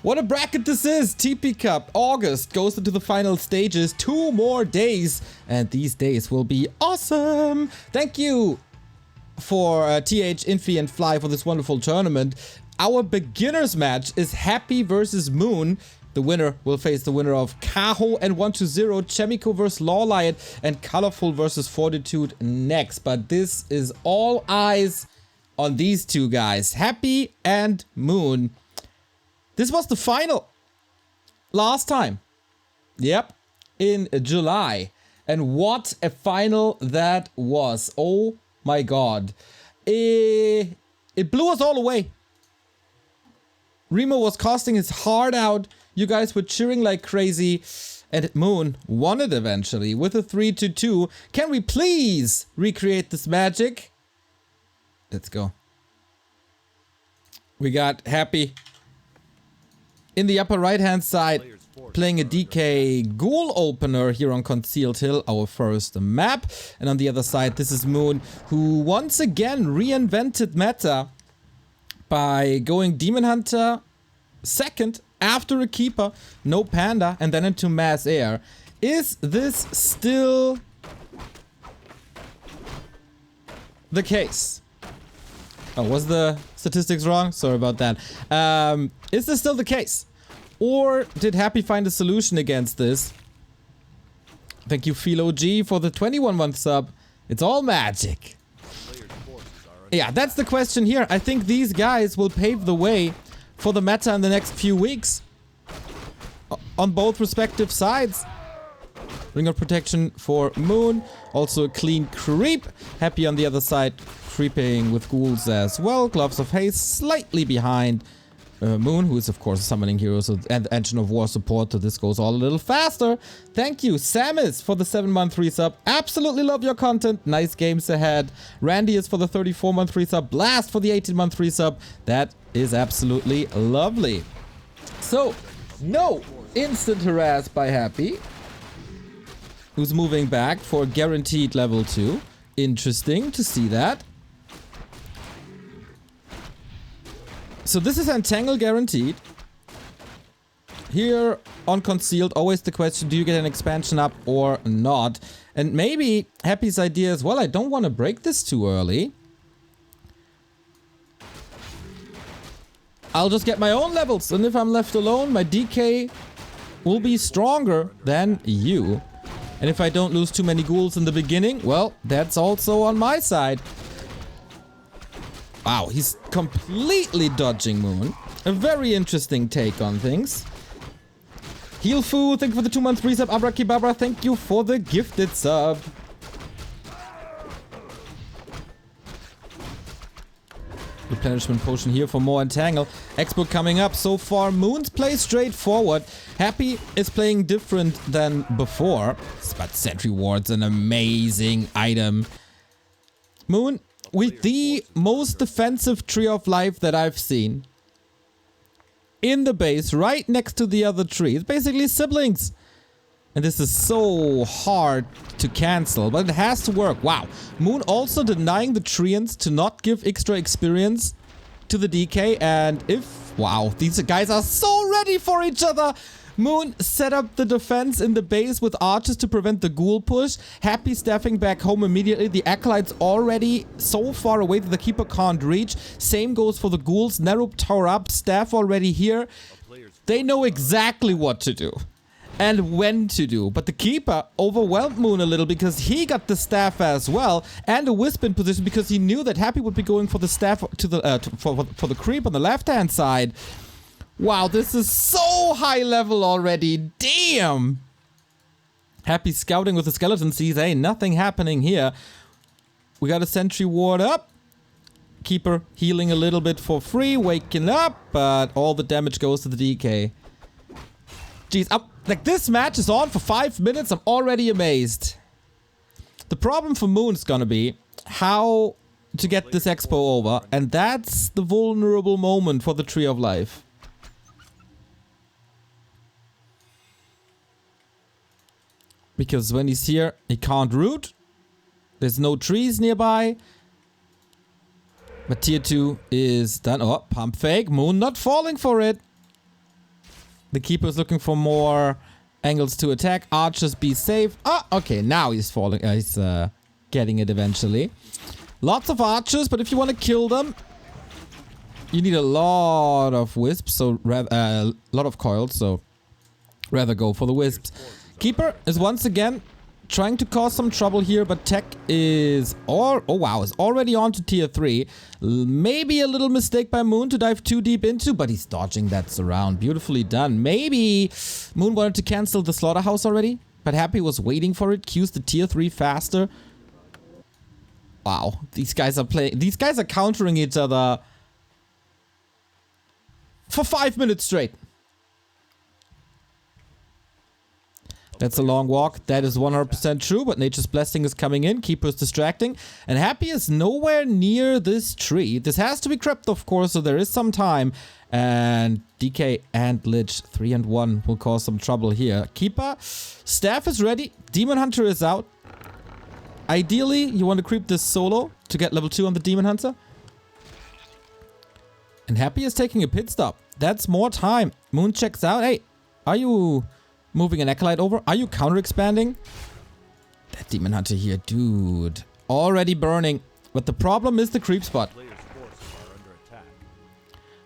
What a bracket this is! TP Cup, August, goes into the final stages. 2 more days, and these days will be awesome! Thank you for TH, Infi, and Fly for this wonderful tournament. Our beginners match is Happy versus Moon. The winner will face the winner of Kaho and 1-0, Chemico versus Lawlion, and Colorful versus Fortitude next. But this is all eyes on these two guys, Happy and Moon. This was the final last time. Yep, in July. And what a final that was. Oh my god. It blew us all away. Remo was casting his heart out. You guys were cheering like crazy. And Moon won it eventually with a 3-2. Can we please recreate this magic? Let's go. We got Happy in the upper right hand side, playing a DK Ghoul opener here on Concealed Hill, our first map. And on the other side, this is Moon, who once again reinvented meta by going Demon Hunter second after a Keeper, no Panda, and then into Mass Air. Is this still the case? Oh, was the statistics wrong? Sorry about that. Is this still the case? Or did Happy find a solution against this? Thank you, Philo G, for the 21-month sub. It's all magic. Yeah, that's the question here. I think these guys will pave the way for the meta in the next few weeks. On both respective sides. Ring of Protection for Moon. Also a clean creep. Happy on the other side, creeping with ghouls as well. Gloves of Haste slightly behind Moon, who is of course a summoning hero and Engine of War support, so this goes all a little faster. Thank you, Samus, for the 7-month resub. Absolutely love your content. Nice games ahead. Randy is for the 34-month resub. Blast for the 18-month resub. That is absolutely lovely. So, no instant harass by Happy, who's moving back for guaranteed level 2. Interesting to see that. So this is Entangle guaranteed. Here on Concealed, always the question, do you get an expansion up or not? And maybe Happy's idea is, well, I don't want to break this too early. I'll just get my own levels, and if I'm left alone, my DK will be stronger than you. And if I don't lose too many ghouls in the beginning, well, that's also on my side. Wow, he's completely dodging Moon. A very interesting take on things. Healfu, thank you for the 2-month resub. Abrakibabra, thank you for the gifted sub. Replenishment potion here for more Entangle. Expo coming up. So far, Moon's play straightforward. Happy is playing different than before. But Sentry Ward's an amazing item. Moon, with the most defensive Tree of Life that I've seen in the base, right next to the other tree. It's basically siblings. And this is so hard to cancel, but it has to work. Wow. Moon also denying the Treants to not give extra experience to the DK. And if... Wow, these guys are so ready for each other. Moon set up the defense in the base with archers to prevent the ghoul push. Happy staffing back home immediately. The acolytes already so far away that the keeper can't reach. Same goes for the ghouls. Nerup tower up. Staff already here. They know exactly what to do and when to do. But the keeper overwhelmed Moon a little because he got the staff as well and a wisp in position because he knew that Happy would be going for the staff to the for the creep on the left hand side. Wow, this is so high level already. Damn! Happy scouting with the skeleton sees, hey, nothing happening here. We got a sentry ward up. Keeper healing a little bit for free, waking up, but all the damage goes to the DK. Jeez, like this match is on for 5 minutes, I'm already amazed. The problem for Moon is gonna be how to get this expo over, and that's the vulnerable moment for the Tree of Life. Because when he's here, he can't root. There's no trees nearby. But tier 2 is done. Oh, pump fake. Moon not falling for it. The Keeper is looking for more angles to attack. Archers, be safe. Ah, okay, now he's falling. He's getting it eventually. Lots of archers, but if you want to kill them, you need a lot of wisps, so a lot of coils, so rather go for the wisps. Keeper is once again trying to cause some trouble here, but tech is is already on to tier 3. Maybe a little mistake by Moon to dive too deep into, but he's dodging that surround. Beautifully done. Maybe Moon wanted to cancel the slaughterhouse already, but Happy was waiting for it. Q's the tier 3 faster. Wow, these guys are countering each other for 5 minutes straight. That's a long walk. That is 100% true, but Nature's Blessing is coming in. Keeper is distracting. And Happy is nowhere near this tree. This has to be crept, of course, so there is some time. And DK and Lich, 3 and 1, will cause some trouble here. Keeper, Staff is ready. Demon Hunter is out. Ideally, you want to creep this solo to get level 2 on the Demon Hunter. And Happy is taking a pit stop. That's more time. Moon checks out. Hey, are you moving an Acolyte over? Are you counter-expanding? That Demon Hunter here, dude. Already burning. But the problem is the creep spot.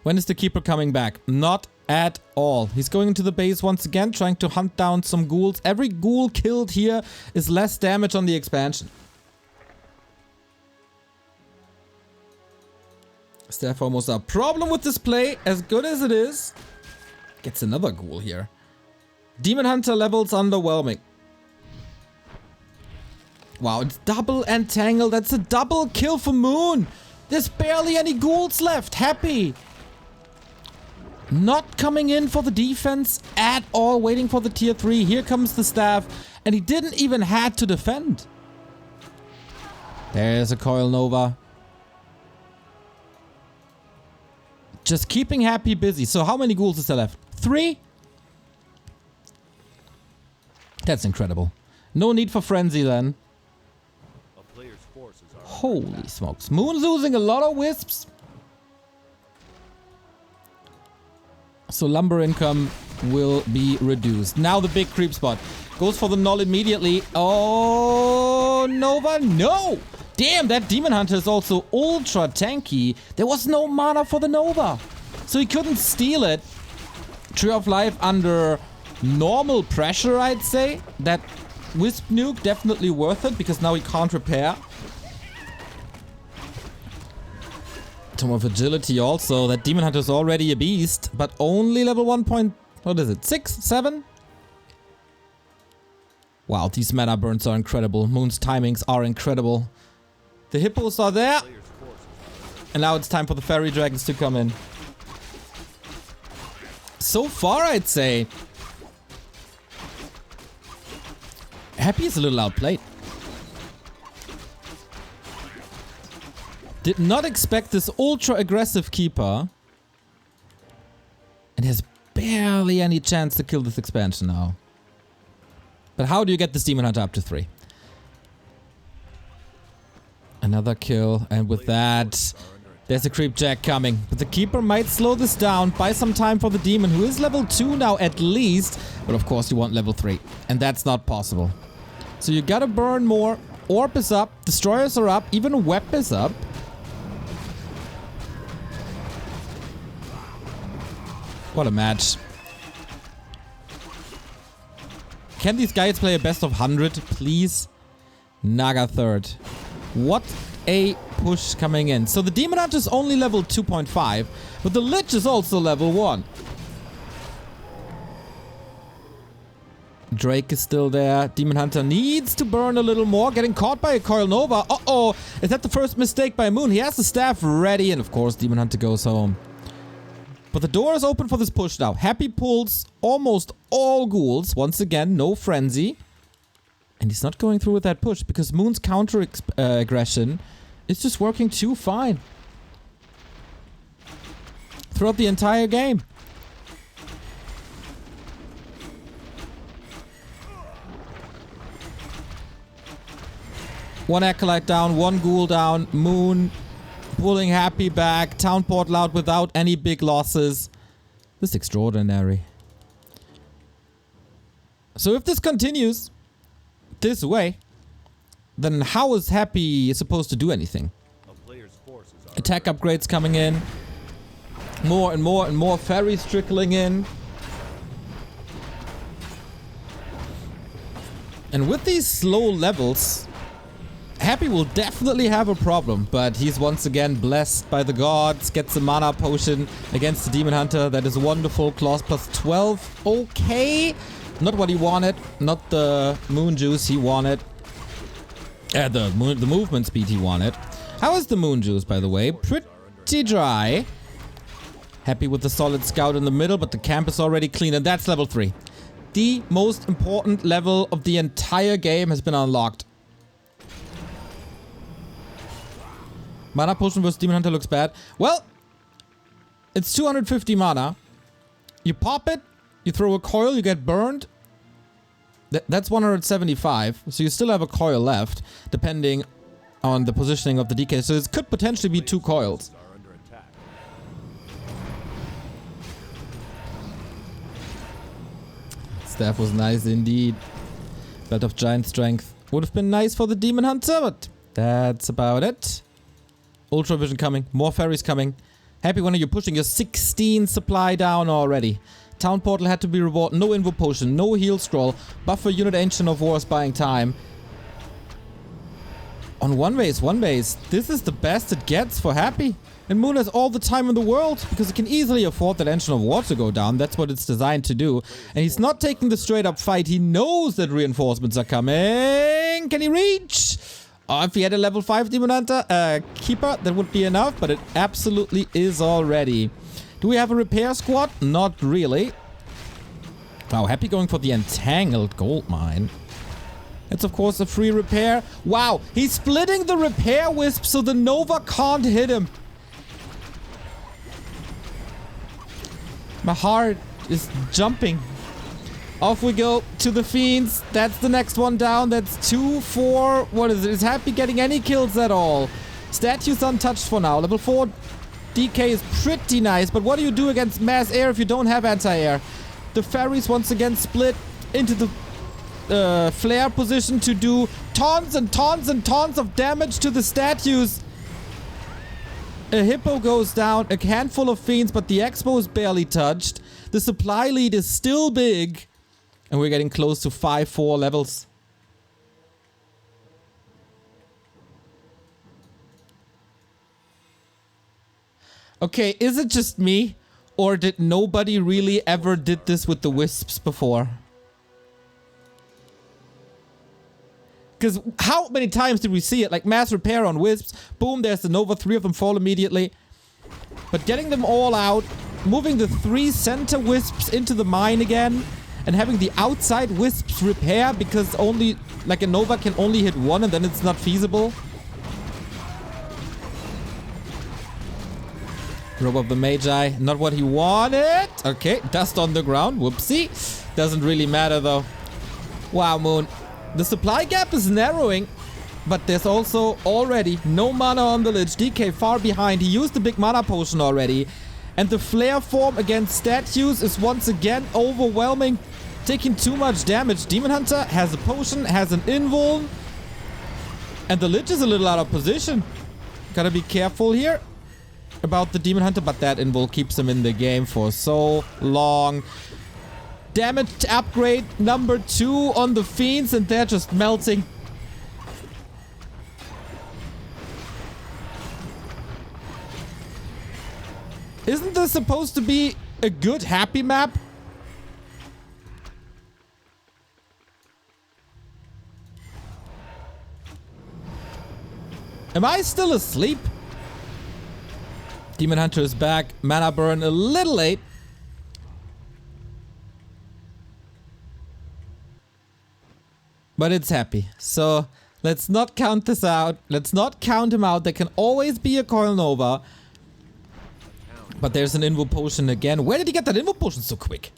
When is the Keeper coming back? Not at all. He's going into the base once again, trying to hunt down some ghouls. Every ghoul killed here is less damage on the expansion. Staff almost up. Problem with this play, as good as it is, gets another ghoul here. Demon Hunter levels underwhelming. Wow, it's double entangle. That's a double kill for Moon. There's barely any ghouls left. Happy. Not coming in for the defense at all. Waiting for the tier 3. Here comes the staff. And he didn't even have to defend. There's a Coil Nova. Just keeping Happy busy. So how many ghouls is there left? 3? That's incredible. No need for frenzy then. Holy smokes. Moon's losing a lot of wisps. So lumber income will be reduced. Now the big creep spot. Goes for the null immediately. Oh, Nova, no! Damn, that Demon Hunter is also ultra tanky. There was no mana for the Nova. So he couldn't steal it. Tree of Life under normal pressure, I'd say. That Wisp Nuke definitely worth it, because now he can't repair. Tome of Agility also. That Demon Hunter is already a beast, but only level 1 point... What is it? 6? 7? Wow, these mana burns are incredible. Moon's timings are incredible. The hippos are there. And now it's time for the fairy dragons to come in. So far, I'd say Happy is a little outplayed. Did not expect this ultra aggressive Keeper. And has barely any chance to kill this expansion now. But how do you get this Demon Hunter up to 3? Another kill, and with that, there's a creep jack coming. But the Keeper might slow this down, buy some time for the Demon, who is level 2 now at least. But of course you want level 3, and that's not possible. So you gotta burn more. Orb is up, Destroyers are up, even Web is up. What a match. Can these guys play a best of 100, please? Naga third. What a push coming in. So the Demon Hunter is only level 2.5, but the Lich is also level 1. Drake is still there. Demon Hunter needs to burn a little more. Getting caught by a Coil Nova. Uh-oh. Is that the first mistake by Moon? He has the staff ready, and of course Demon Hunter goes home. But the door is open for this push now. Happy pulls almost all ghouls. Once again, no frenzy. And he's not going through with that push because Moon's counter aggression is just working too fine throughout the entire game. One Acolyte down, one Ghoul down. Moon pulling Happy back. Town portal out without any big losses. This is extraordinary. So if this continues this way, then how is Happy supposed to do anything? Attack upgrades coming in. More and more and more fairies trickling in. And with these slow levels, Happy will definitely have a problem, but he's once again blessed by the gods, gets a mana potion against the Demon Hunter. That is wonderful. Claws plus 12. Okay. Not what he wanted. Not the moon juice he wanted. The movement speed he wanted. How is the moon juice, by the way? Pretty dry. Happy with the solid scout in the middle, but the camp is already clean, and that's level 3. The most important level of the entire game has been unlocked. Mana potion versus Demon Hunter looks bad. Well, it's 250 mana. You pop it, you throw a coil, you get burned. That's 175, so you still have a coil left, depending on the positioning of the DK. So it could potentially be 2 coils. Staff was nice indeed. Belt of Giant Strength would have been nice for the Demon Hunter, but that's about it. Ultra Vision coming. More fairies coming. Happy when you're pushing your 16 supply down already. Town Portal had to be rewarded. No Invo Potion. No Heal Scroll. Buffer Unit Ancient of Wars buying time. On one base. This is the best it gets for Happy. And Moon has all the time in the world because it can easily afford that Ancient of War to go down. That's what it's designed to do. And he's not taking the straight up fight. He knows that reinforcements are coming. Can he reach? Oh, if he had a level 5 Demon Hunter Keeper, that would be enough, but it absolutely is already. Do we have a repair squad? Not really. Wow, Happy going for the Entangled Gold Mine. It's of course a free repair. Wow, he's splitting the repair wisp so the Nova can't hit him. My heart is jumping. Off we go to the Fiends. That's the next one down. That's 2, 4. What is it? Is Happy getting any kills at all? Statues untouched for now. Level 4 DK is pretty nice, but what do you do against mass air if you don't have anti-air? The fairies once again split into the flare position to do tons and tons and tons of damage to the statues. A hippo goes down, a handful of fiends, but the expo is barely touched. The supply lead is still big. And we're getting close to 5-4 levels. Okay, is it just me? Or did nobody really ever did this with the wisps before? Because how many times did we see it? Like mass repair on wisps. Boom, there's the Nova. 3 of them fall immediately. But getting them all out. Moving the 3 center wisps into the mine again. And having the outside wisps repair because only, like a Nova can only hit 1 and then it's not feasible. Robe of the Magi, not what he wanted. Okay, dust on the ground, whoopsie. Doesn't really matter though. Wow, Moon. The supply gap is narrowing, but there's also already no mana on the Lich. DK far behind. He used the big mana potion already. And the flare form against statues is once again overwhelming. Taking too much damage. Demon Hunter has a potion, has an invuln. And the Lich is a little out of position. Gotta be careful here about the Demon Hunter, but that invul keeps him in the game for so long. Damage upgrade number 2 on the Fiends, and they're just melting. Isn't this supposed to be a good Happy map? Am I still asleep? Demon Hunter is back. Mana burn a little late. But it's Happy. So let's not count this out. Let's not count him out. There can always be a Coil Nova. But there's an Invo Potion again. Where did he get that Invo Potion so quick?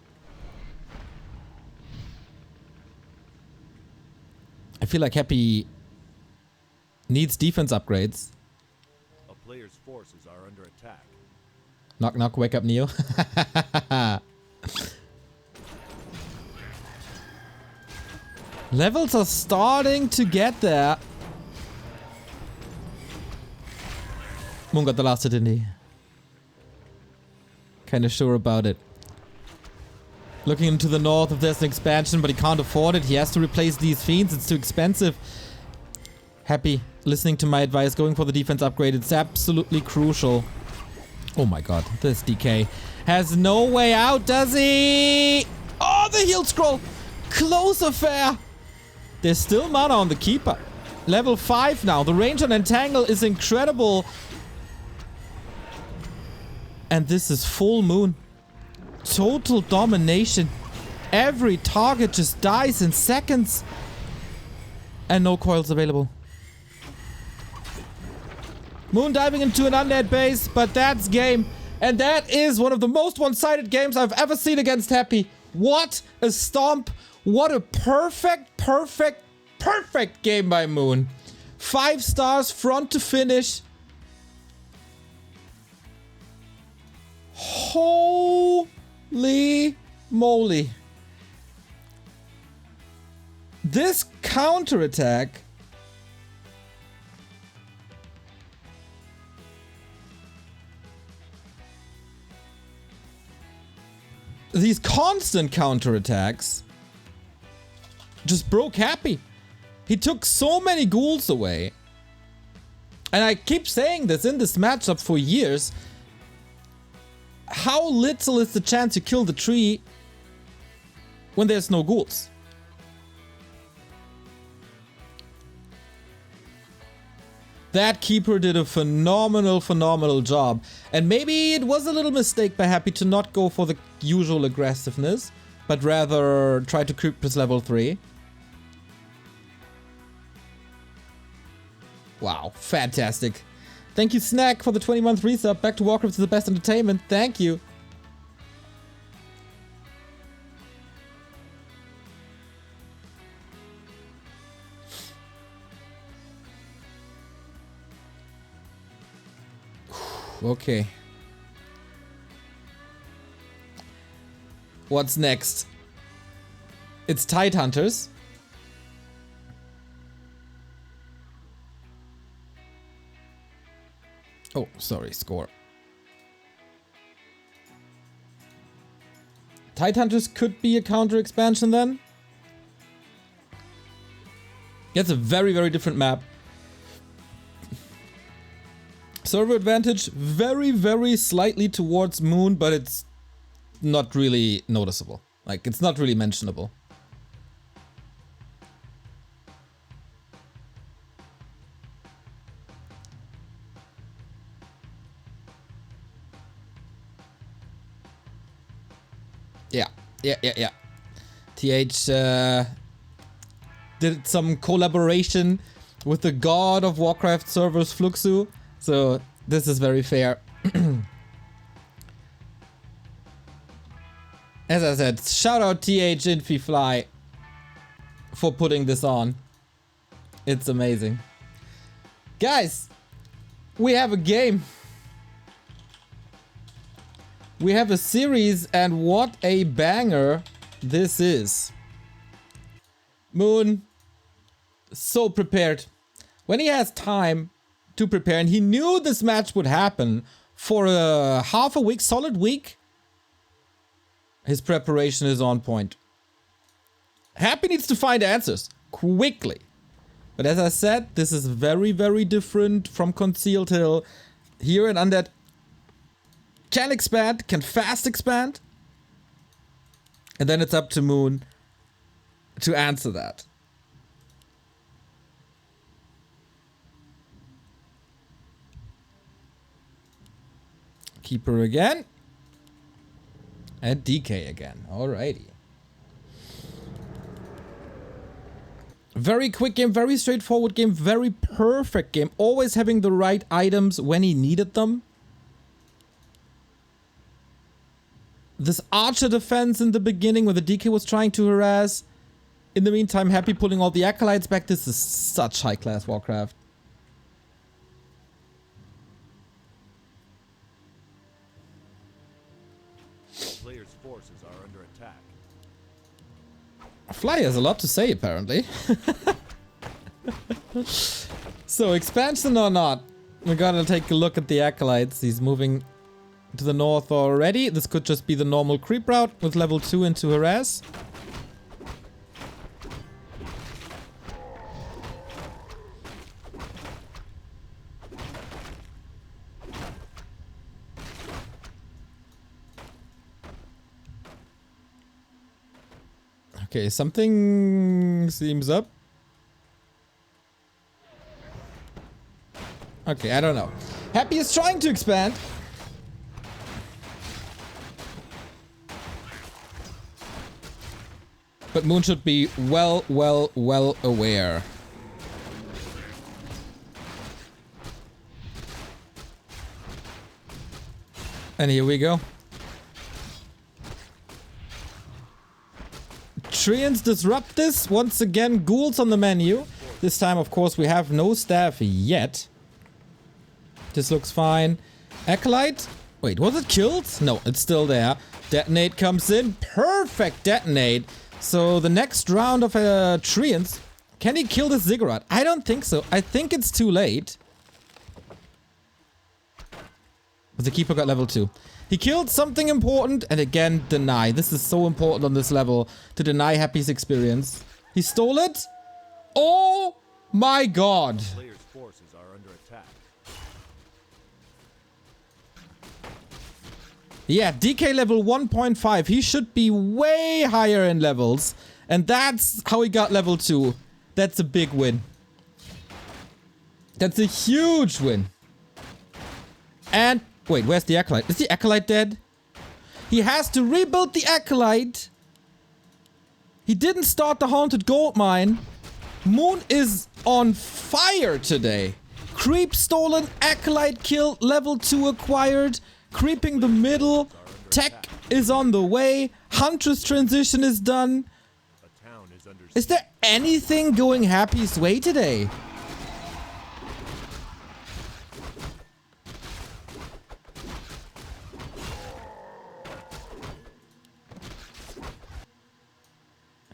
I feel like Happy needs defense upgrades. A player's forces are under attack. Knock knock, wake up Neo. Levels are starting to get there. Moon got the last hit, didn't he? Kinda sure about it. Looking into the north if there's an expansion, but he can't afford it. He has to replace these fiends. It's too expensive. Happy. Listening to my advice. Going for the defense upgrade. It's absolutely crucial. Oh my god. This DK has no way out, does he? Oh, the heal scroll. Close affair. There's still mana on the Keeper. Level 5 now. The range on Entangle is incredible. And this is full moon. Total domination. Every target just dies in seconds. And no coils available. Moon diving into an undead base, but that's game. And that is one of the most one-sided games I've ever seen against Happy. What a stomp. What a perfect game by Moon. 5 stars front to finish. Holy moly. This counterattack these constant counterattacks just broke Happy. He took so many ghouls away. And I keep saying this in this matchup for years. How little is the chance you kill the tree when there's no ghouls? That Keeper did a phenomenal job. And maybe it was a little mistake by Happy to not go for the usual aggressiveness, but rather try to creep his level 3. Wow, fantastic. Thank you, Snack, for the 20-month resub. Back to Warcraft is the best entertainment. Thank you. Okay. What's next? It's Tidehunters. Oh, sorry, score. Tidehunters could be a counter expansion then. That's a very different map. Server advantage, very slightly towards Moon, but it's not really noticeable. Like, it's not really mentionable. Yeah. TH did some collaboration with the god of Warcraft servers, Fluxu. So this is very fair. As I said, shout out TH Infifly for putting this on. It's amazing. Guys, we have a game. We have a series, and what a banger this is. Moon, so prepared. When he has time to prepare, and he knew this match would happen for a half a week, solid week, his preparation is on point. Happy needs to find answers quickly. But as I said, this is very different from Concealed Hill. Here in Undead can expand, can fast expand. And then it's up to Moon to answer that. Keeper again. And DK again. Alrighty. Very quick game, very straightforward game, very perfect game. Always having the right items when he needed them. This archer defense in the beginning where the DK was trying to harass. In the meantime, Happy pulling all the acolytes back. This is such high class Warcraft. The player's forces are under attack. Fly has a lot to say, apparently. So, expansion or not? We're gonna take a look at the Acolytes. He's moving to the north already. This could just be the normal creep route with level 2 into harass. Okay, something seems up. Okay, I don't know. Happy is trying to expand. But Moon should be well aware. And here we go. Treants disrupt this. Once again, ghouls on the menu. This time, of course, we have no staff yet. This looks fine. Acolyte? Wait, was it killed? No, it's still there. Detonate comes in. Perfect detonate. So the next round of Treants. Can he kill this Ziggurat? I don't think so. I think it's too late. But the Keeper got level 2. He killed something important and again deny. This is so important on this level to deny Happy's experience. He stole it? Oh my god. Players' forces are under attack. Yeah, DK level 1.5. He should be way higher in levels. And that's how he got level 2. That's a big win. That's a huge win. And wait, where's the Acolyte? Is the Acolyte dead? He has to rebuild the Acolyte. He didn't start the Haunted Gold Mine. Moon is on fire today. Creep stolen, Acolyte killed, level 2 acquired, creeping the middle, tech is on the way, Huntress transition is done. Is there anything going Happy's way today?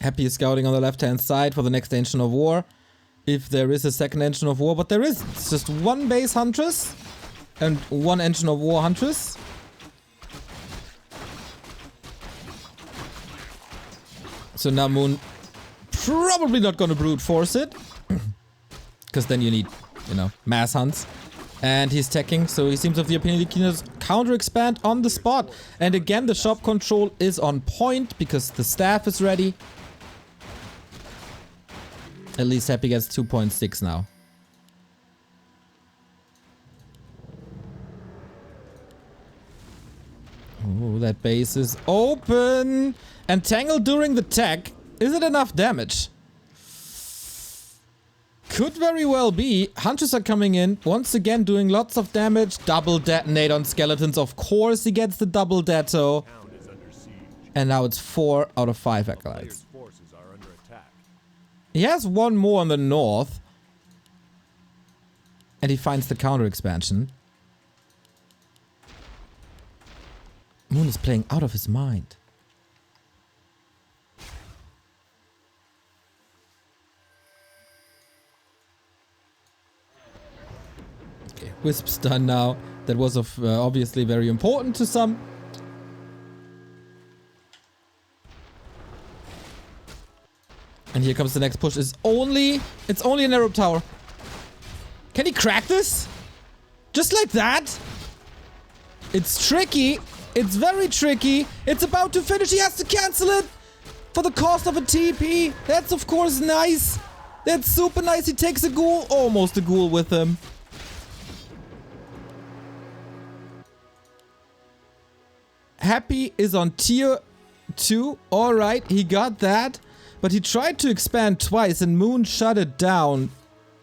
Happy is scouting on the left-hand side for the next Engine of War. If there is a second Engine of War, but there is. It's just one base Huntress and one Engine of War Huntress. So now Moon probably not gonna brute force it. Because then you need, you know, mass hunts. And he's teching, so he seems to have the opinion he can just counter expand on the spot. And again, the shop control is on point because the staff is ready. At least Happy gets 2.6 now. Oh, that base is open. And Tangle during the tech. Is it enough damage? Could very well be. Hunters are coming in. Once again doing lots of damage. Double detonate on skeletons. Of course he gets the double deto. And now it's 4 out of 5 Acolytes. He has one more on the north. And he finds the counter expansion. Moon is playing out of his mind. Okay, Wisp's done now. That was of obviously very important to some. And here comes the next push. It's only an Arab tower. Can he crack this? Just like that? It's tricky. It's very tricky. It's about to finish. He has to cancel it for the cost of a TP. That's of course nice. That's super nice. He takes a ghoul. Almost a ghoul with him. Happy is on tier 2. Alright, he got that. But he tried to expand twice and Moon shut it down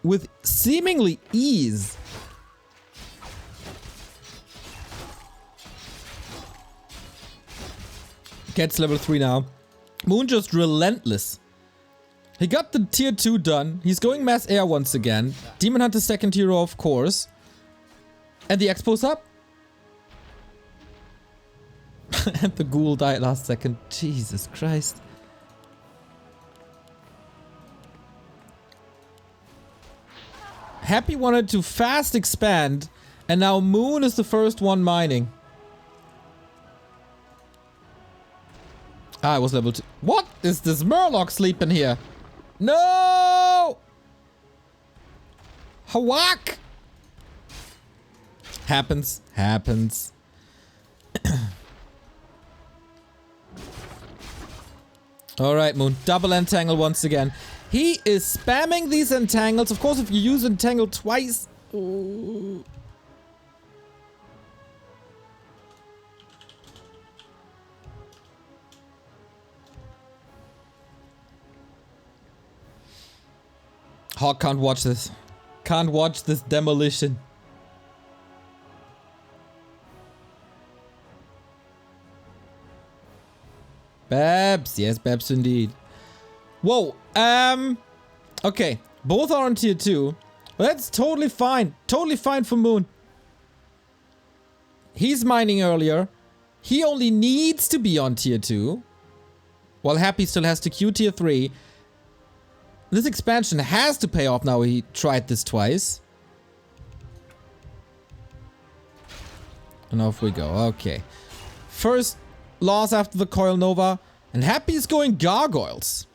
with seemingly ease. Gets level 3 now. Moon just relentless. He got the tier 2 done. He's going mass air once again. Demon Hunter second hero, of course. And the expo's up. And the ghoul died last second. Jesus Christ. Happy wanted to fast expand, and now Moon is the first one mining. Ah, I was level 2. What is this Murloc sleeping here? No! Hawak! Happens. Alright, Moon. Double entangle once again. He is spamming these entangles. Of course, if you use entangle twice... Ooh. Hawk can't watch this. Can't watch this demolition. Babs. Yes, Babs indeed. Whoa. Okay. Both are on tier 2. Well, that's totally fine. Totally fine for Moon. He's mining earlier. He only needs to be on tier 2. While Happy still has to queue tier 3. This expansion has to pay off now. He tried this twice. And off we go. Okay. First loss after the Coil Nova. And Happy is going Gargoyles.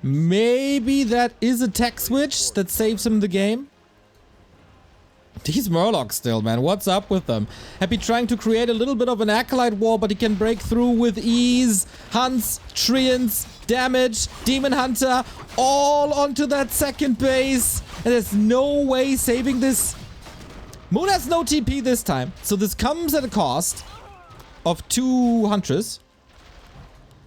Maybe that is a tech switch that saves him the game. These Murlocs still, man. What's up with them? Happy trying to create a little bit of an Acolyte wall, but he can break through with ease. Hunts, Treants, damage, Demon Hunter, all onto that second base. And there's no way saving this. Moon has no TP this time. So this comes at a cost of 2 Huntress.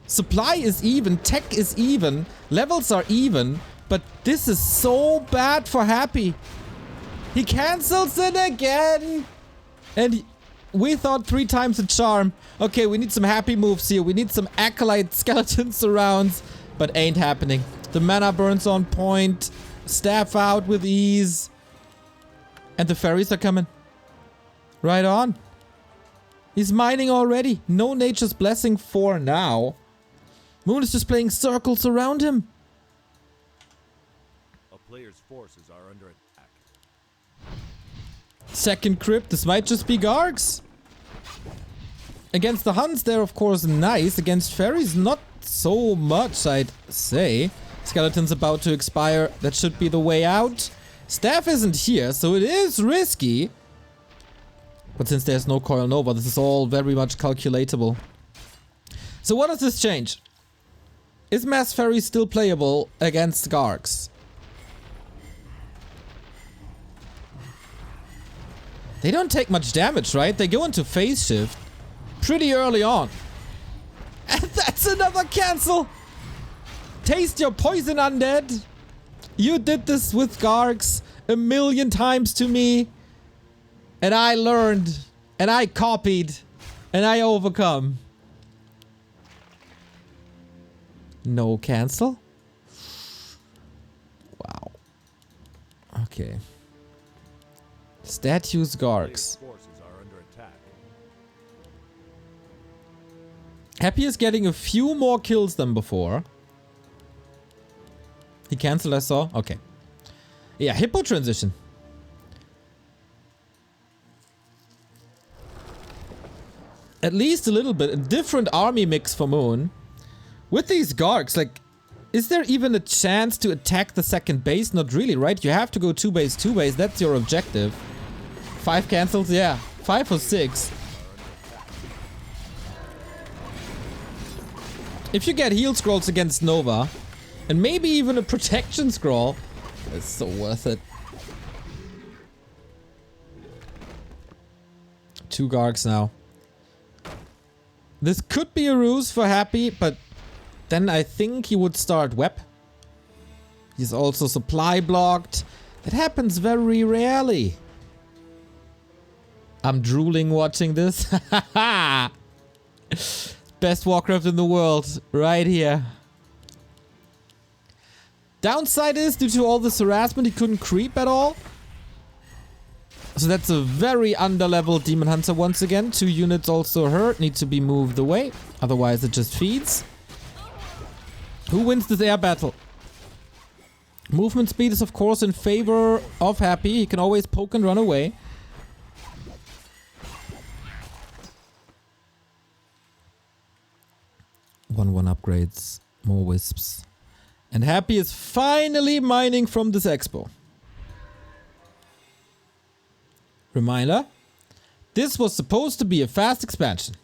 Supply is even, tech is even, levels are even, but this is so bad for Happy. He cancels it again. And we thought 3 times a charm. Okay, we need some Happy moves here. We need some Acolyte skeleton surrounds, but ain't happening. The mana burn's on point. Staff out with ease. And the fairies are coming. Right on. He's mining already. No Nature's Blessing for now. Moon is just playing circles around him. A player's forces are under attack. Second crypt. This might just be Gargs. Against the Huns, they're of course nice. Against fairies, not so much, I'd say. Skeleton's about to expire. That should be the way out. Staff isn't here, so it is risky. But since there's no Coil Nova, this is all very much calculatable. So what does this change? Is Mass Fairy still playable against Gargs? They don't take much damage, right? They go into phase shift pretty early on. And that's another cancel! Taste your poison, undead! You did this with Gargs 1,000,000 times to me. And I learned. And I copied. And I overcome. No cancel? Wow. Okay. Statues Gargs. Happy is getting a few more kills than before. He cancelled, I saw. Okay. Yeah, Hippo transition. At least a little bit. A different army mix for Moon. With these Gargs, like, is there even a chance to attack the second base? Not really, right? You have to go 2 base, 2 base. That's your objective. 5 cancels? Yeah. 5 or 6. If you get heal scrolls against Nova, and maybe even a protection scroll, it's so worth it. 2 Gargs now. This could be a ruse for Happy, but then I think he would start Web. He's also supply blocked. That happens very rarely. I'm drooling watching this. Best Warcraft in the world. Right here. Downside is, due to all this harassment, he couldn't creep at all. So that's a very underleveled Demon Hunter once again. 2 units also hurt. Need to be moved away. Otherwise it just feeds. Who wins this air battle? Movement speed is of course in favor of Happy. He can always poke and run away. One upgrades, more wisps. And Happy is finally mining from this expo. Reminder, this was supposed to be a fast expansion.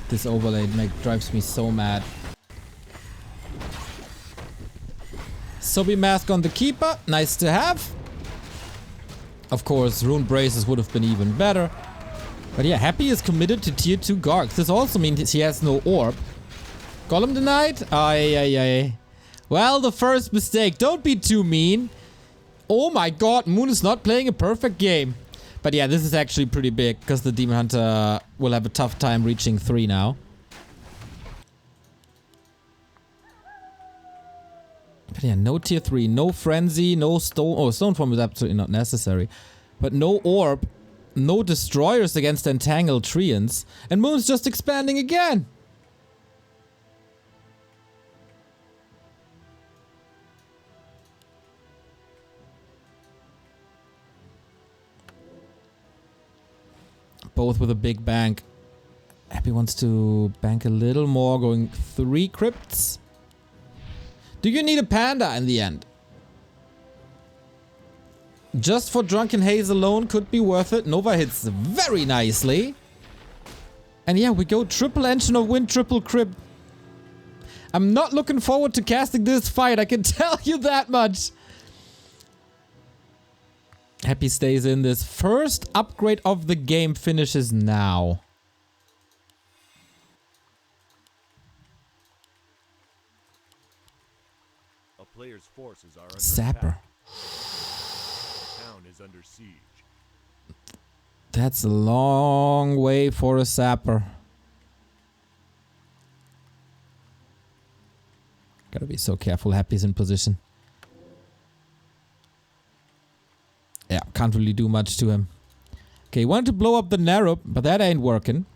This overlay drives me so mad. Sobi mask on the keeper, nice to have. Of course, rune braces would have been even better. But yeah, Happy is committed to tier 2 Gargs. This also means he has no orb. Golem denied? Ay. Well, the first mistake. Don't be too mean. Oh my god, Moon is not playing a perfect game. But yeah, this is actually pretty big, because the Demon Hunter will have a tough time reaching 3 now. But yeah, no tier 3, no Frenzy, no Stone... Oh, Stone Form is absolutely not necessary. But no Orb, no Destroyers against Entangled Treants, and Moon's just expanding again! Both with a big bank. Happy wants to bank a little more, going 3 crypts. Do you need a panda in the end? Just for Drunken Haze alone could be worth it. Nova hits very nicely. And yeah, we go triple Engine of Wind, triple crypt. I'm not looking forward to casting this fight, I can tell you that much. Happy stays in this. First upgrade of the game finishes now. A player's forces are under Sapper. attack. The town is under siege. That's a long way for a Sapper. Gotta be so careful. Happy's in position. Yeah, can't really do much to him. Okay, he wanted to blow up the Narrow, but that ain't working.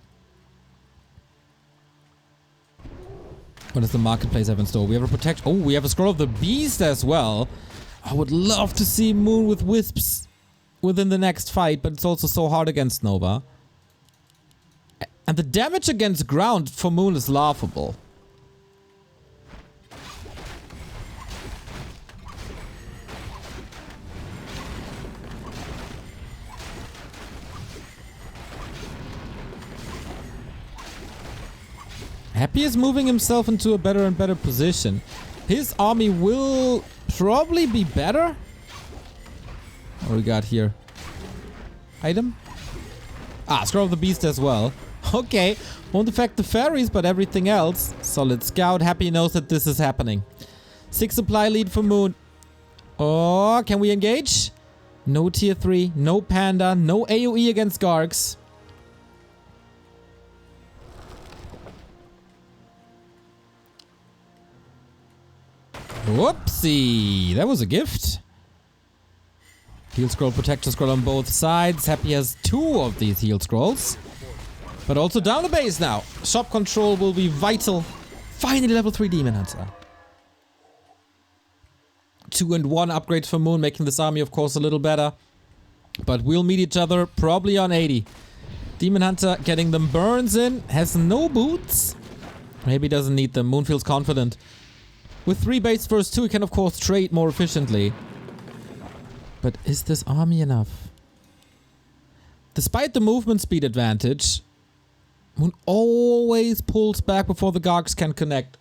What does the marketplace have in store? We have a protect. Oh, we have a Scroll of the Beast as well. I would love to see Moon with Wisps within the next fight, but it's also so hard against Nova. And the damage against ground for Moon is laughable. Happy is moving himself into a better and better position. His army will probably be better. What do we got here? Item? Ah, Scroll of the Beast as well. Okay, won't affect the fairies, but everything else. Solid Scout. Happy knows that this is happening. 6 supply lead for Moon. Oh, can we engage? No tier 3, no Panda, no AoE against Gargs. Whoopsie! That was a gift. Heal Scroll, Protection Scroll on both sides. Happy has 2 of these Heal Scrolls. But also down the base now. Shop control will be vital. Finally level 3 Demon Hunter. 2 and 1 upgrades for Moon, making this army of course a little better. But we'll meet each other probably on 80. Demon Hunter getting them burns in. Has no boots. Maybe doesn't need them. Moon feels confident. With 3 base first 2, he can of course trade more efficiently. But is this army enough? Despite the movement speed advantage, Moon always pulls back before the Gargs can connect.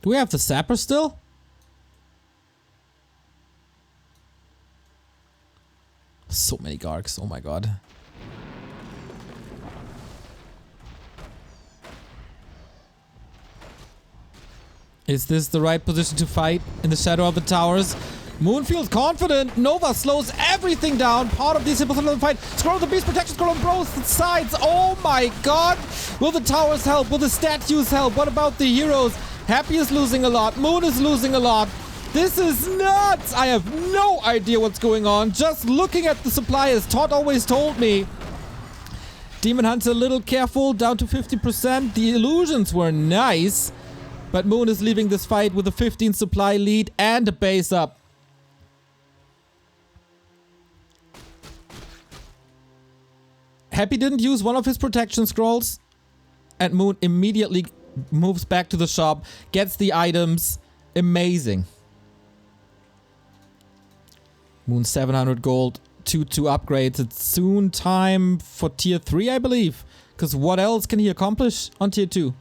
Do we have the Sapper still? So many Gargs, oh my god. Is this the right position to fight in the shadow of the towers? Moon feels confident. Nova slows everything down. Part of this hypothetical fight. Scroll the beast protection scroll on both sides. Oh my god. Will the towers help? Will the statues help? What about the heroes? Happy is losing a lot. Moon is losing a lot. This is nuts. I have no idea what's going on. Just looking at the supply as Todd always told me. Demon Hunter a little careful. Down to 50%. The illusions were nice. But Moon is leaving this fight with a 15 supply lead and a base up. Happy didn't use one of his protection scrolls. And Moon immediately moves back to the shop. Gets the items. Amazing. Moon 700 gold. 2 upgrades. It's soon time for tier 3, I believe. Because what else can he accomplish on tier 2?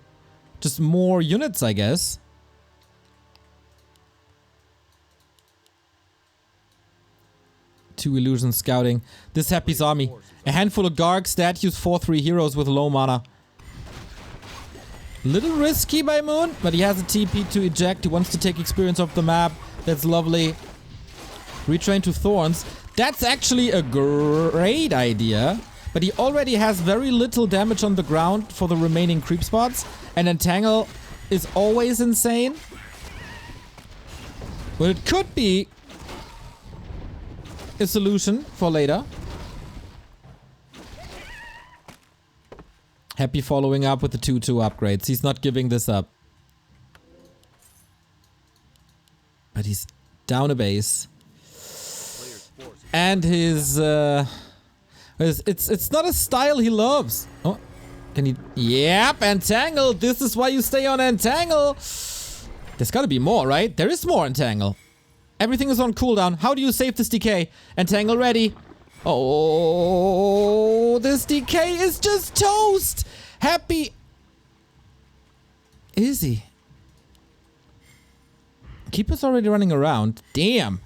Just more units, I guess. Two illusions scouting. This Happy's army. A handful of Garg statues, 4-3 heroes with low mana. Little risky by Moon, but he has a TP to eject. He wants to take experience off the map. That's lovely. Retrain to Thorns. That's actually a great idea. But he already has very little damage on the ground for the remaining creep spots. And Entangle is always insane. But it could be a solution for later. Happy following up with the 2-2 upgrades. He's not giving this up. But he's down a base. And his it's not a style he loves. Oh, can he? Yep, Entangle. This is why you stay on Entangle. There's gotta be more, right? There is more Entangle. Everything is on cooldown. How do you save this decay? Entangle ready. Oh, this decay is just toast. Happy. Is he? Keeper's already running around. Damn.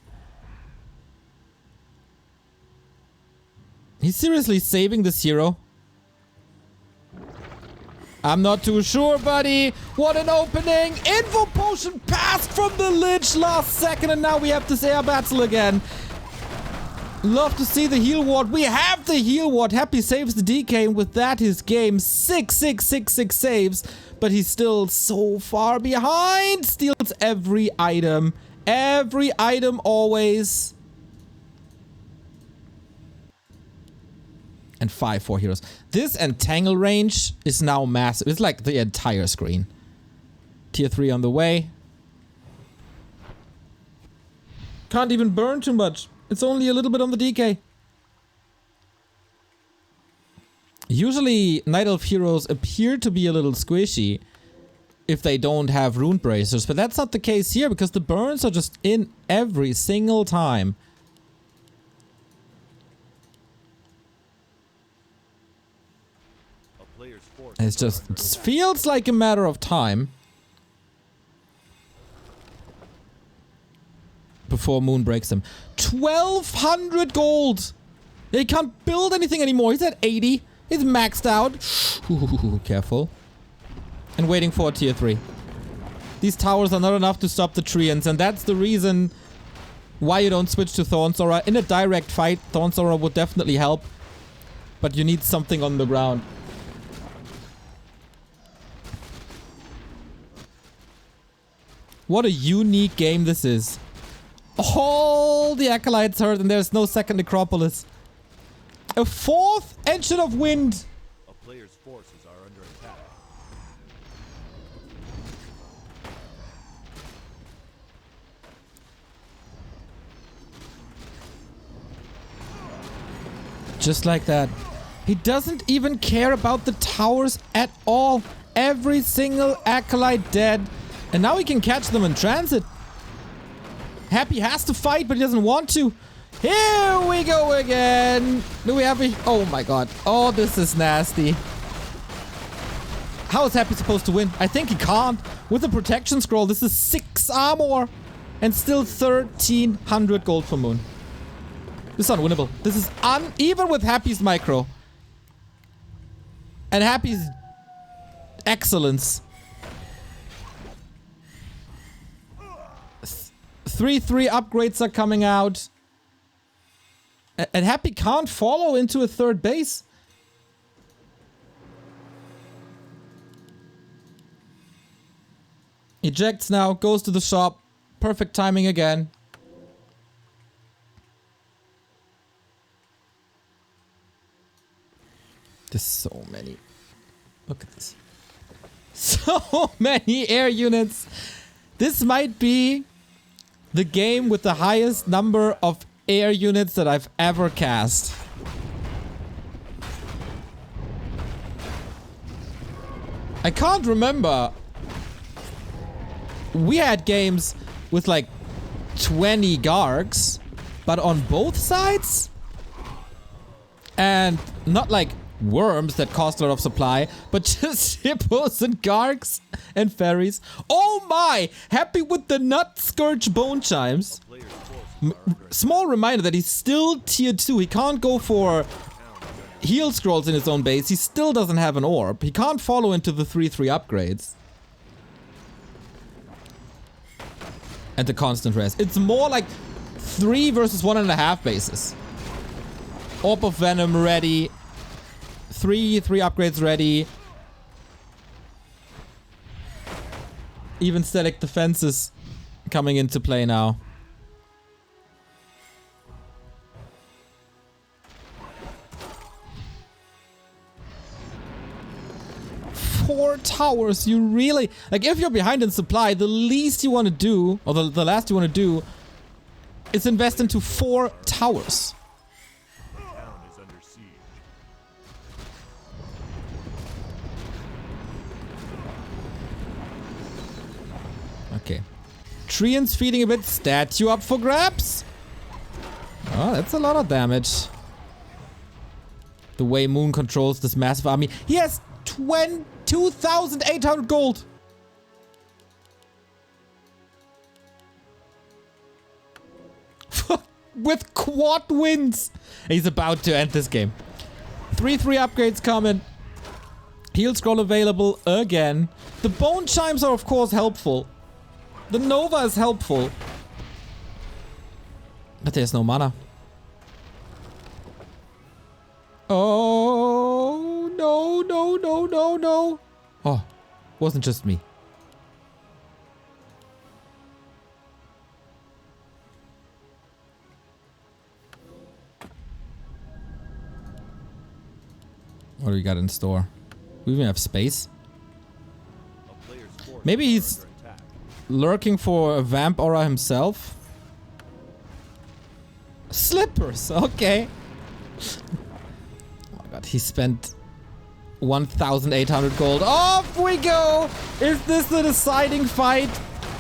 He's seriously saving this hero. I'm not too sure, buddy. What an opening. Info potion passed from the Lich last second, and now we have this air battle again. Love to see the heal ward. We have the heal ward. Happy saves the DK, and with that his game 6 saves, but he's still so far behind. Steals every item. Every item always. And 5-4 heroes. This Entangle range is now massive. It's like the entire screen. Tier 3 on the way. Can't even burn too much. It's only a little bit on the DK. Usually, Night Elf heroes appear to be a little squishy if they don't have rune bracers, but that's not the case here because the burns are just in every single time. It's just, it feels like a matter of time before Moon breaks him. 1,200 gold! He can't build anything anymore. He's at 80. He's maxed out. Ooh, careful. And waiting for a tier 3. These towers are not enough to stop the Treants, and that's the reason why you don't switch to Thornsora. In a direct fight, Thornsora would definitely help, but you need something on the ground. What a unique game this is. All the Acolytes hurt and there's no second Necropolis. A 4th Engine of Wind. A player's forces are under attack. Just like that. He doesn't even care about the towers at all. Every single Acolyte dead. And now he can catch them in transit. Happy has to fight, but he doesn't want to. Here we go again. Do we have a... Oh my god. Oh, this is nasty. How is Happy supposed to win? I think he can't. With the protection scroll, this is 6 armor. And still 1,300 gold for Moon. This is unwinnable. This is even with Happy's micro. And Happy's excellence. 3/3 upgrades are coming out. And Happy can't follow into a third base. Ejects now, goes to the shop. Perfect timing again. There's so many. Look at this. So many air units. This might be the game with the highest number of air units that I've ever cast. I can't remember. We had games with like 20 Gargs, but on both sides? And not like worms that cost a lot of supply, but just hippos and Gargs and fairies. Oh my! Happy with the Nut Scourge Bone Chimes. Small reminder that he's still tier 2. He can't go for heal scrolls in his own base. He still doesn't have an orb. He can't follow into the 3/3 upgrades. And the constant rest. It's more like 3 versus 1.5 bases. Orb of Venom ready. 3 upgrades ready. Even static defenses coming into play now. 4 towers, you really... Like, if you're behind in supply, the least you want to do, or the last you want to do, is invest into 4 towers. The town is under siege. Okay. Treants feeding a bit. Statue up for grabs. Oh, that's a lot of damage. The way Moon controls this massive army. He has 22,800 gold. With quad wins. He's about to end this game. 3/3 upgrades coming. Heal scroll available again. The bone chimes are of course helpful. The Nova is helpful. But there's no mana. Oh, no, no, no, no, no. Oh, wasn't just me. What do we got in store? We even have space. Maybe he's lurking for a vamp aura himself. Slippers, okay. Oh my god, he spent 1,800 gold. Off we go! Is this the deciding fight?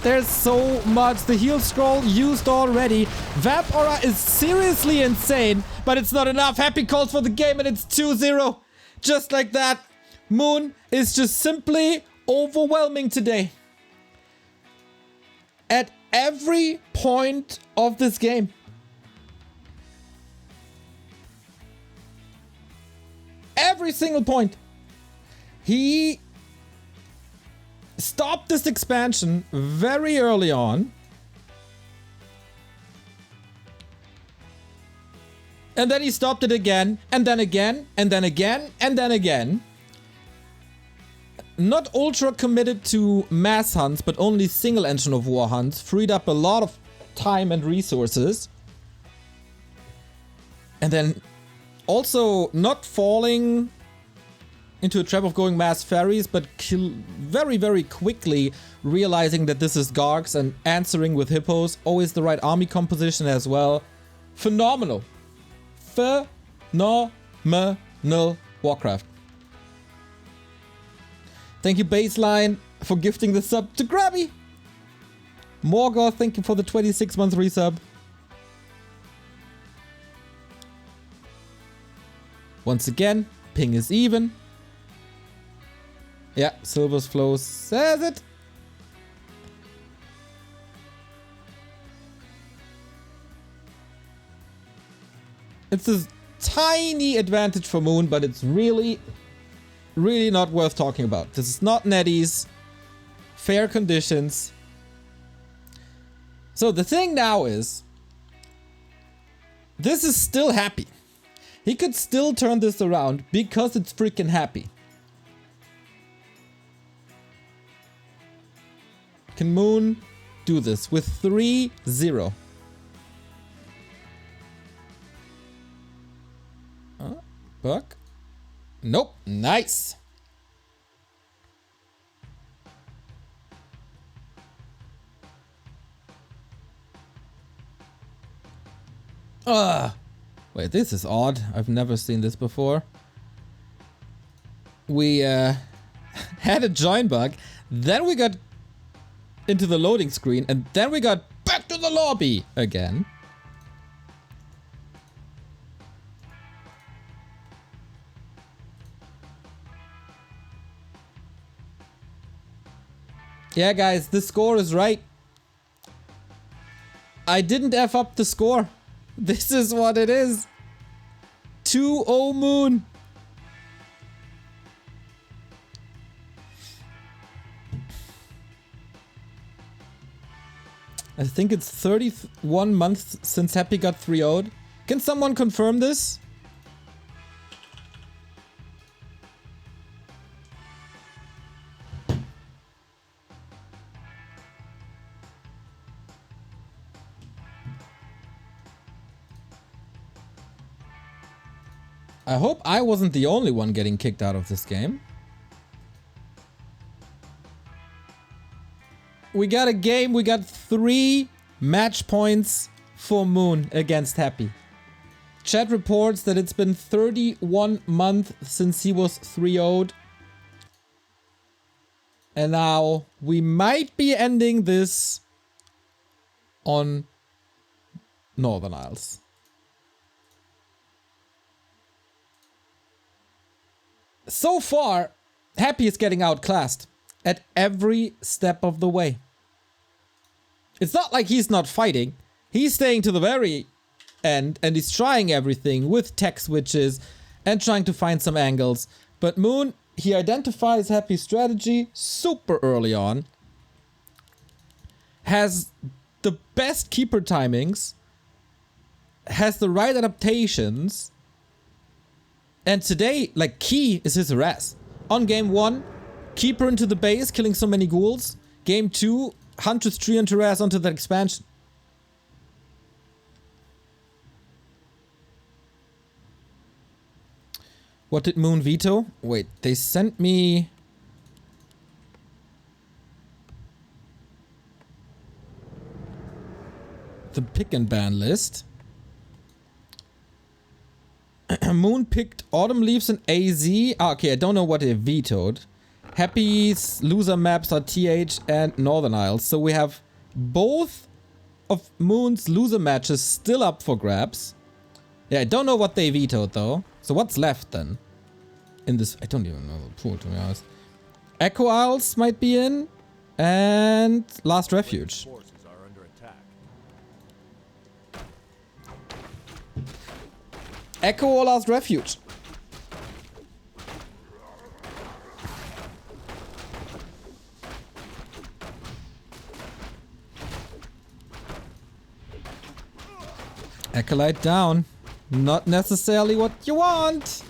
There's so much. The heal scroll used already. Vamp aura is seriously insane, but it's not enough. Happy calls for the game and it's 2-0. Just like that. Moon is just simply overwhelming today. At every point of this game. Every single point. He stopped this expansion very early on. And then he stopped it again, and then again, and then again, and then again. Not ultra committed to mass hunts, but only single engine of war hunts. Freed up a lot of time and resources. And then also not falling into a trap of going mass ferries, but very, very quickly realizing that this is Gargs and answering with hippos. Always the right army composition as well. Phenomenal. Phenomenal Warcraft. Thank you, Baseline, for gifting the sub to Grabby. Morgoth, thank you for the 26-month resub. Once again, ping is even. Yeah, Silver's Flow says it. It's a tiny advantage for Moon, but it's really, really not worth talking about. This is not Netties. Fair conditions. So the thing now is, this is still Happy. He could still turn this around because it's freaking Happy. Can Moon do this with 3-0? Buck? Nope. Nice. Wait, this is odd. I've never seen this before. We had a join bug, then we got into the loading screen, and then we got back to the lobby again. Yeah, guys, the score is right. I didn't F up the score. This is what it is. 2-0 Moon. I think it's 31 months since Happy got 3-0'd. Can someone confirm this? I hope I wasn't the only one getting kicked out of this game. We got a game, we got 3 match points for Moon against Happy. Chat reports that it's been 31 months since he was 3-0'd. And now we might be ending this on Northern Isles. So far, Happy is getting outclassed at every step of the way. It's not like he's not fighting. He's staying to the very end and he's trying everything with tech switches and trying to find some angles. But Moon, he identifies Happy's strategy super early on. Has the best keeper timings. Has the right adaptations. And today, like, key is his harass. On game 1, keeper into the base, killing so many ghouls. Game 2, Huntress tree and harass onto that expansion. What did Moon veto? Wait, they sent me... the pick and ban list. Moon picked Autumn Leaves and AZ. Ah, okay, I don't know what they vetoed. Happy's loser maps are TH and Northern Isles. So we have both of Moon's loser matches still up for grabs. Yeah, I don't know what they vetoed though. So what's left then? In this, I don't even know the pool, to be honest. Echo Isles might be in. And Last Refuge. Forces are under attack. Echo or Last Refuge? Acolyte down. Not necessarily what you want.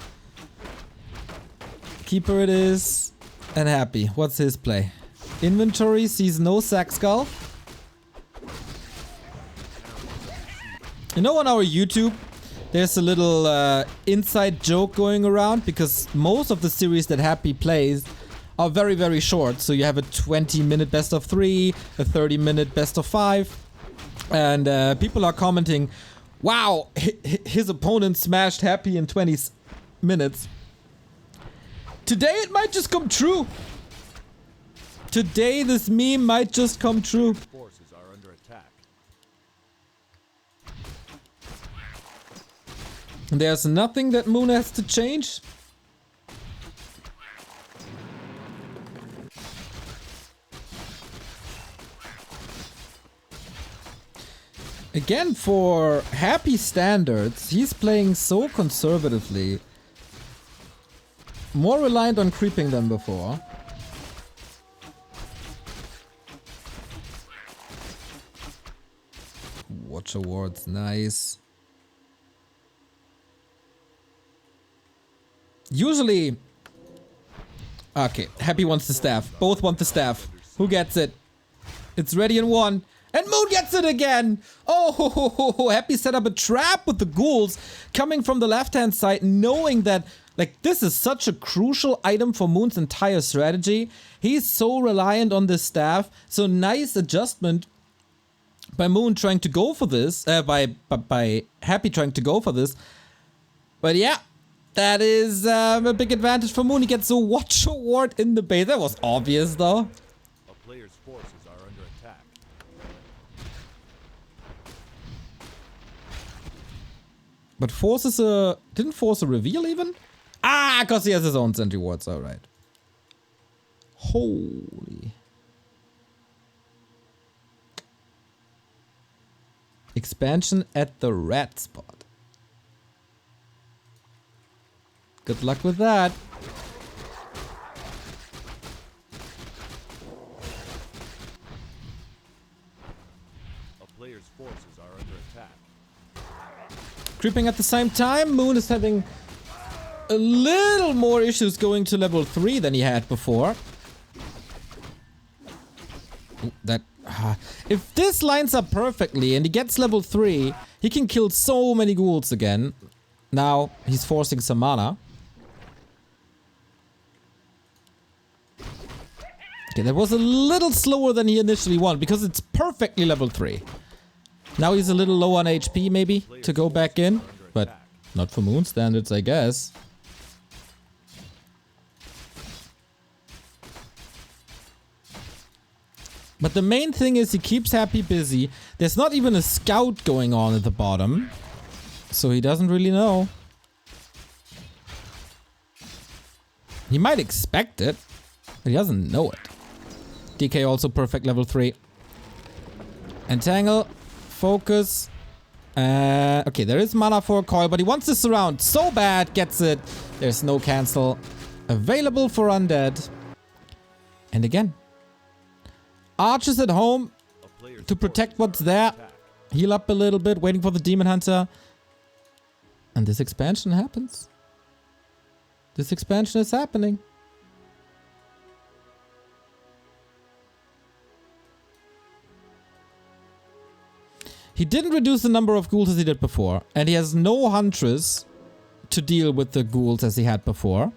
Keeper it is. And Happy. What's his play? Inventory sees no sack skull. You know, on our YouTube, there's a little inside joke going around because most of the series that Happy plays are very, very short. So you have a 20-minute best of 3, a 30-minute best of 5. And people are commenting, wow, his opponent smashed Happy in 20 minutes. Today it might just come true. Today this meme might just come true. Forces are under attack. There's nothing that Moon has to change. Again, for Happy standards, he's playing so conservatively. More reliant on creeping than before. Watcher wards, nice. Usually... Okay, Happy wants the staff. Both want the staff. Who gets it? It's ready in one. And Moon gets it again! Oh, Happy set up a trap with the ghouls coming from the left-hand side, knowing that, like, this is such a crucial item for Moon's entire strategy. He's so reliant on this staff. So nice adjustment by Moon trying to go for this. By Happy trying to go for this. But yeah, that is a big advantage for Moon. He gets a Watcher ward in the base. That was obvious, though. A player's forces are under attack. But forces a... Didn't force a reveal even? Ah, because he has his own sentry wards. Alright. Holy. Expansion at the red spot. Good luck with that. A player's forces are under attack. Creeping at the same time. Moon is having a little more issues going to level 3 than he had before. Ooh, that... if this lines up perfectly and he gets level 3, he can kill so many ghouls again. Now, he's forcing some mana. Okay, that was a little slower than he initially wanted because it's perfectly level 3. Now he's a little low on HP maybe to go back in, but not for Moon standards, I guess. But the main thing is he keeps Happy busy. There's not even a scout going on at the bottom, so he doesn't really know. He might expect it, but he doesn't know it. DK also perfect level 3. Entangle. Focus. Okay, there is mana for a coil, but he wants this around so bad. Gets it. There's no cancel available for undead. And again. Archers at home to protect what's there. Heal up a little bit, waiting for the Demon Hunter. And this expansion happens. This expansion is happening. He didn't reduce the number of ghouls as he did before. And he has no Huntress to deal with the ghouls as he had before.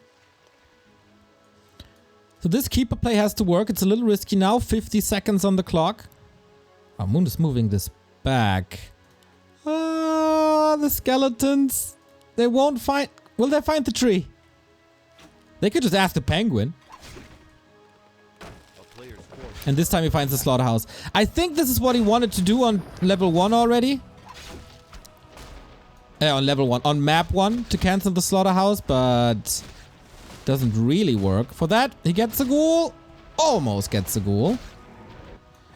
So this keeper play has to work. It's a little risky now. 50 seconds on the clock. Oh, Moon is moving this back. Ah, the skeletons. They won't find... Will they find the tree? They could just ask the penguin. And this time he finds the slaughterhouse. I think this is what he wanted to do on level 1 already. On level 1. On map 1 to cancel the slaughterhouse, but... doesn't really work. For that, he gets a ghoul. Almost gets a ghoul.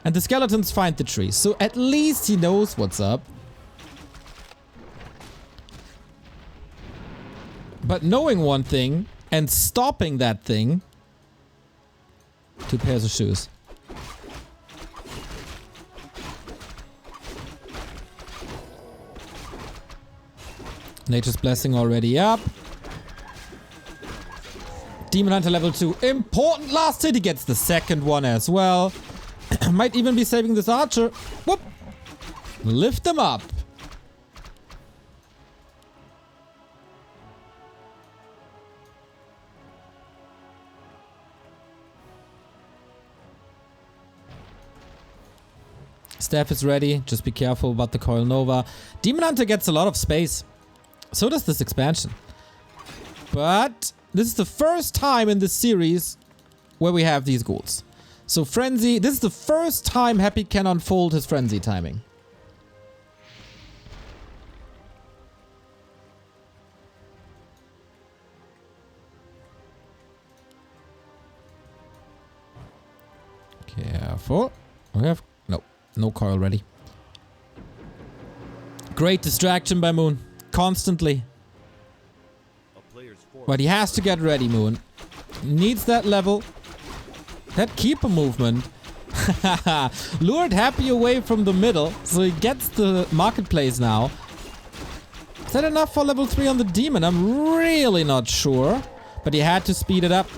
And the skeletons find the tree. So at least he knows what's up. But knowing one thing and stopping that thing. 2 pairs of shoes. Nature's Blessing already up. Demon Hunter level 2. Important last hit. He gets the second one as well. Might even be saving this archer. Whoop. Lift him up. Staff is ready. Just be careful about the Coil Nova. Demon Hunter gets a lot of space. So does this expansion. But this is the first time in this series where we have these ghouls. So Frenzy, this is the first time Happy can unfold his Frenzy timing. Careful. We have no coil ready. Great distraction by Moon. Constantly. But he has to get ready, Moon. Needs that level. That keeper movement. Lured Happy away from the middle, so he gets the marketplace now. Is that enough for level 3 on the demon? I'm really not sure. But he had to speed it up.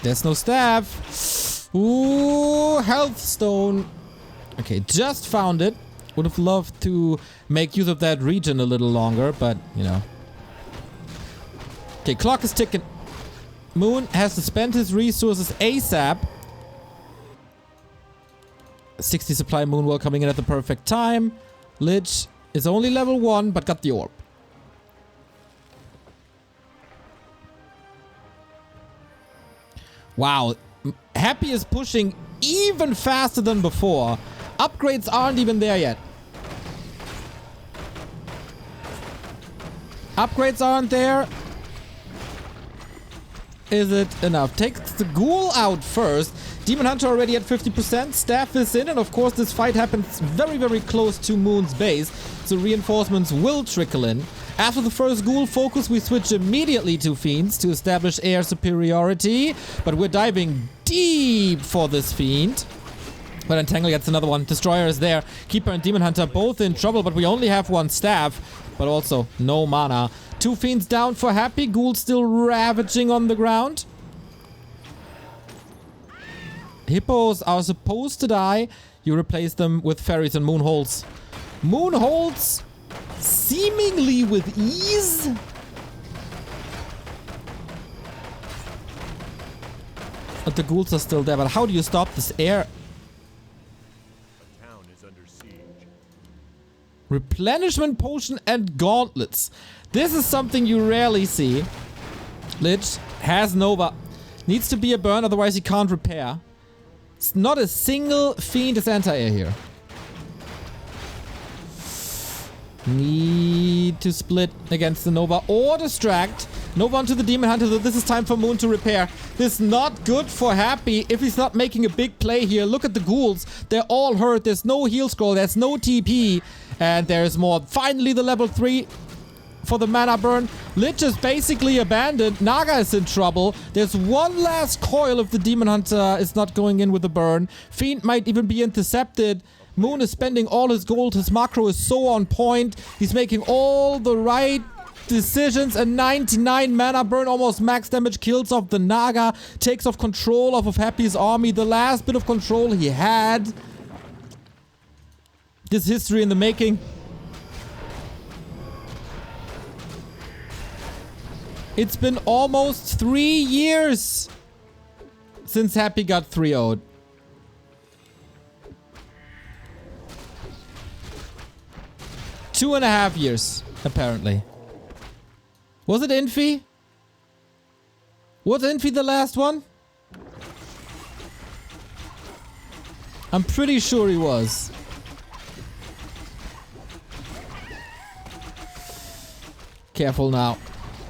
There's no staff. Ooh, health stone. Okay, just found it. Would have loved to make use of that region a little longer, but, you know. Okay, clock is ticking. Moon has to spend his resources ASAP. 60 supply Moonwell coming in at the perfect time. Lich is only level 1, but got the orb. Wow. Happy is pushing even faster than before. Upgrades aren't even there yet. Upgrades aren't there. Is it enough? Takes the ghoul out first. Demon Hunter already at 50%. Staff is in, and of course this fight happens very, very close to Moon's base, so reinforcements will trickle in. After the first ghoul focus, we switch immediately to Fiends to establish air superiority, but we're diving deep for this Fiend. But Entangle gets another one. Destroyer is there. Keeper and Demon Hunter both in trouble, but we only have one staff, but also no mana. 2 Fiends down for Happy. Ghoul still ravaging on the ground. Hippos are supposed to die. You replace them with fairies and moonholes. Moonholes seemingly with ease. But the ghouls are still there. But how do you stop this air? A town is under siege. Replenishment potion and gauntlets. This is something you rarely see. Lich has Nova. Needs to be a burn, otherwise he can't repair. It's not a single fiend is anti-air here. Need to split against the Nova or distract. Nova onto the Demon Hunter, so this is time for Moon to repair. This is not good for Happy if he's not making a big play here. Look at the ghouls. They're all hurt. There's no heal scroll. There's no TP. And there's more. Finally, the level 3 for the mana burn. Lich is basically abandoned. Naga is in trouble. There's one last coil if the Demon Hunter is not going in with the burn. Fiend might even be intercepted. Moon is spending all his gold. His macro is so on point. He's making all the right decisions. A 99 mana burn, almost max damage, kills off the Naga. Takes off control of Happy's army. The last bit of control he had. This history in the making. It's been almost 3 years since Happy got 3-0'd. Two and a half years, apparently. Was it Infi? Was Infi the last one? I'm pretty sure he was. Careful now.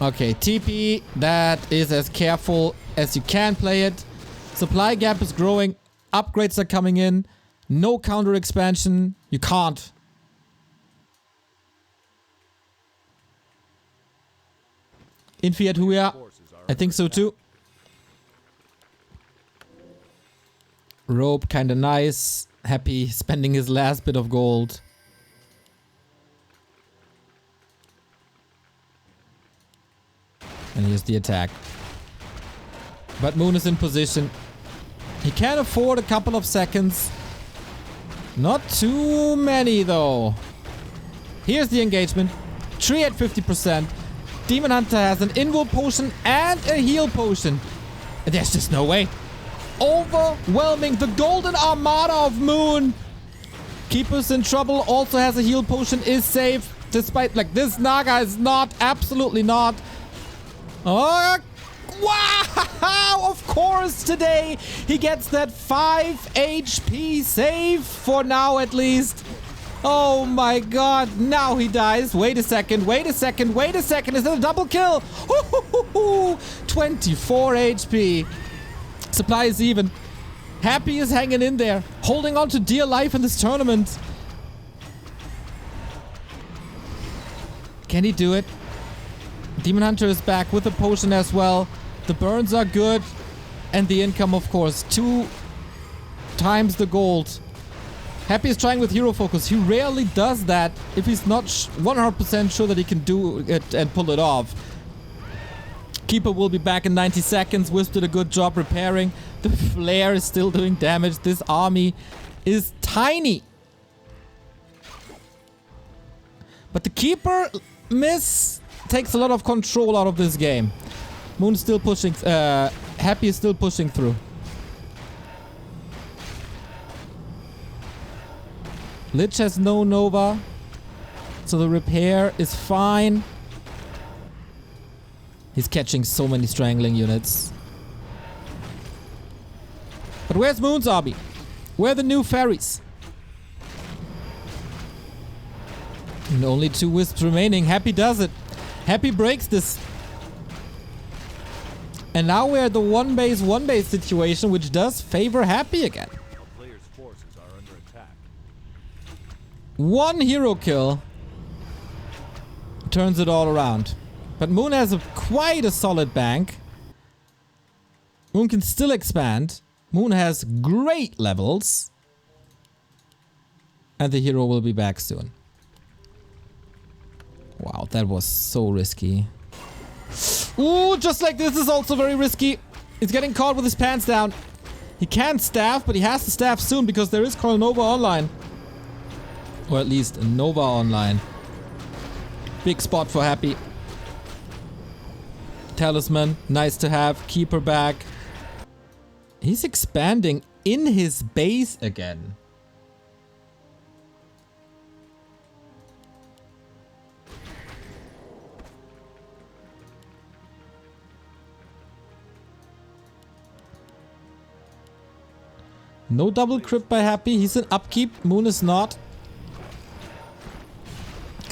Okay, TP, that is as careful as you can play it. Supply gap is growing. Upgrades are coming in. No counter expansion. You can't. Infi at Huya. I think so too. Rope, kinda nice. Happy spending his last bit of gold. And here's the attack. But Moon is in position. He can afford a couple of seconds. Not too many though. Here's the engagement. Tree at 50%. Demon Hunter has an invul potion and a heal potion. There's just no way. Overwhelming. The golden armada of Moon. Keeper's in trouble. Also has a heal potion. Is safe. Despite, like, this Naga is not. Absolutely not. Oh, wow! Of course today he gets that 5 HP save for now at least. Oh my god, now he dies. Wait a second, wait a second, wait a second. Is it a double kill? 24 HP. Supply is even. Happy is hanging in there, holding on to dear life in this tournament. Can he do it? Demon Hunter is back with a potion as well. The burns are good. And the income, of course. Two times the gold. Happy is trying with hero focus. He rarely does that if he's not 100% sure that he can do it and pull it off. Keeper will be back in 90 seconds. Wisp did a good job repairing. The flare is still doing damage. This army is tiny. But the Keeper miss takes a lot of control out of this game. Moon's still pushing. Happy is still pushing through. Lich has no Nova. So the repair is fine. He's catching so many strangling units. But where's Moon's army? Where are the new fairies? And only 2 wisps remaining. Happy does it. Happy breaks this. And now we're at the one base situation, which does favor Happy again. A player's forces are under attack. 1 hero kill turns it all around. But Moon has quite a solid bank. Moon can still expand. Moon has great levels. And the hero will be back soon. Wow, that was so risky. Ooh, just like this is also very risky. He's getting caught with his pants down. He can't staff, but he has to staff soon because there is Call Nova online. Or at least Nova online. Big spot for Happy. Talisman, nice to have. Keeper back. He's expanding in his base again. No double crypt by Happy. He's in upkeep. Moon is not.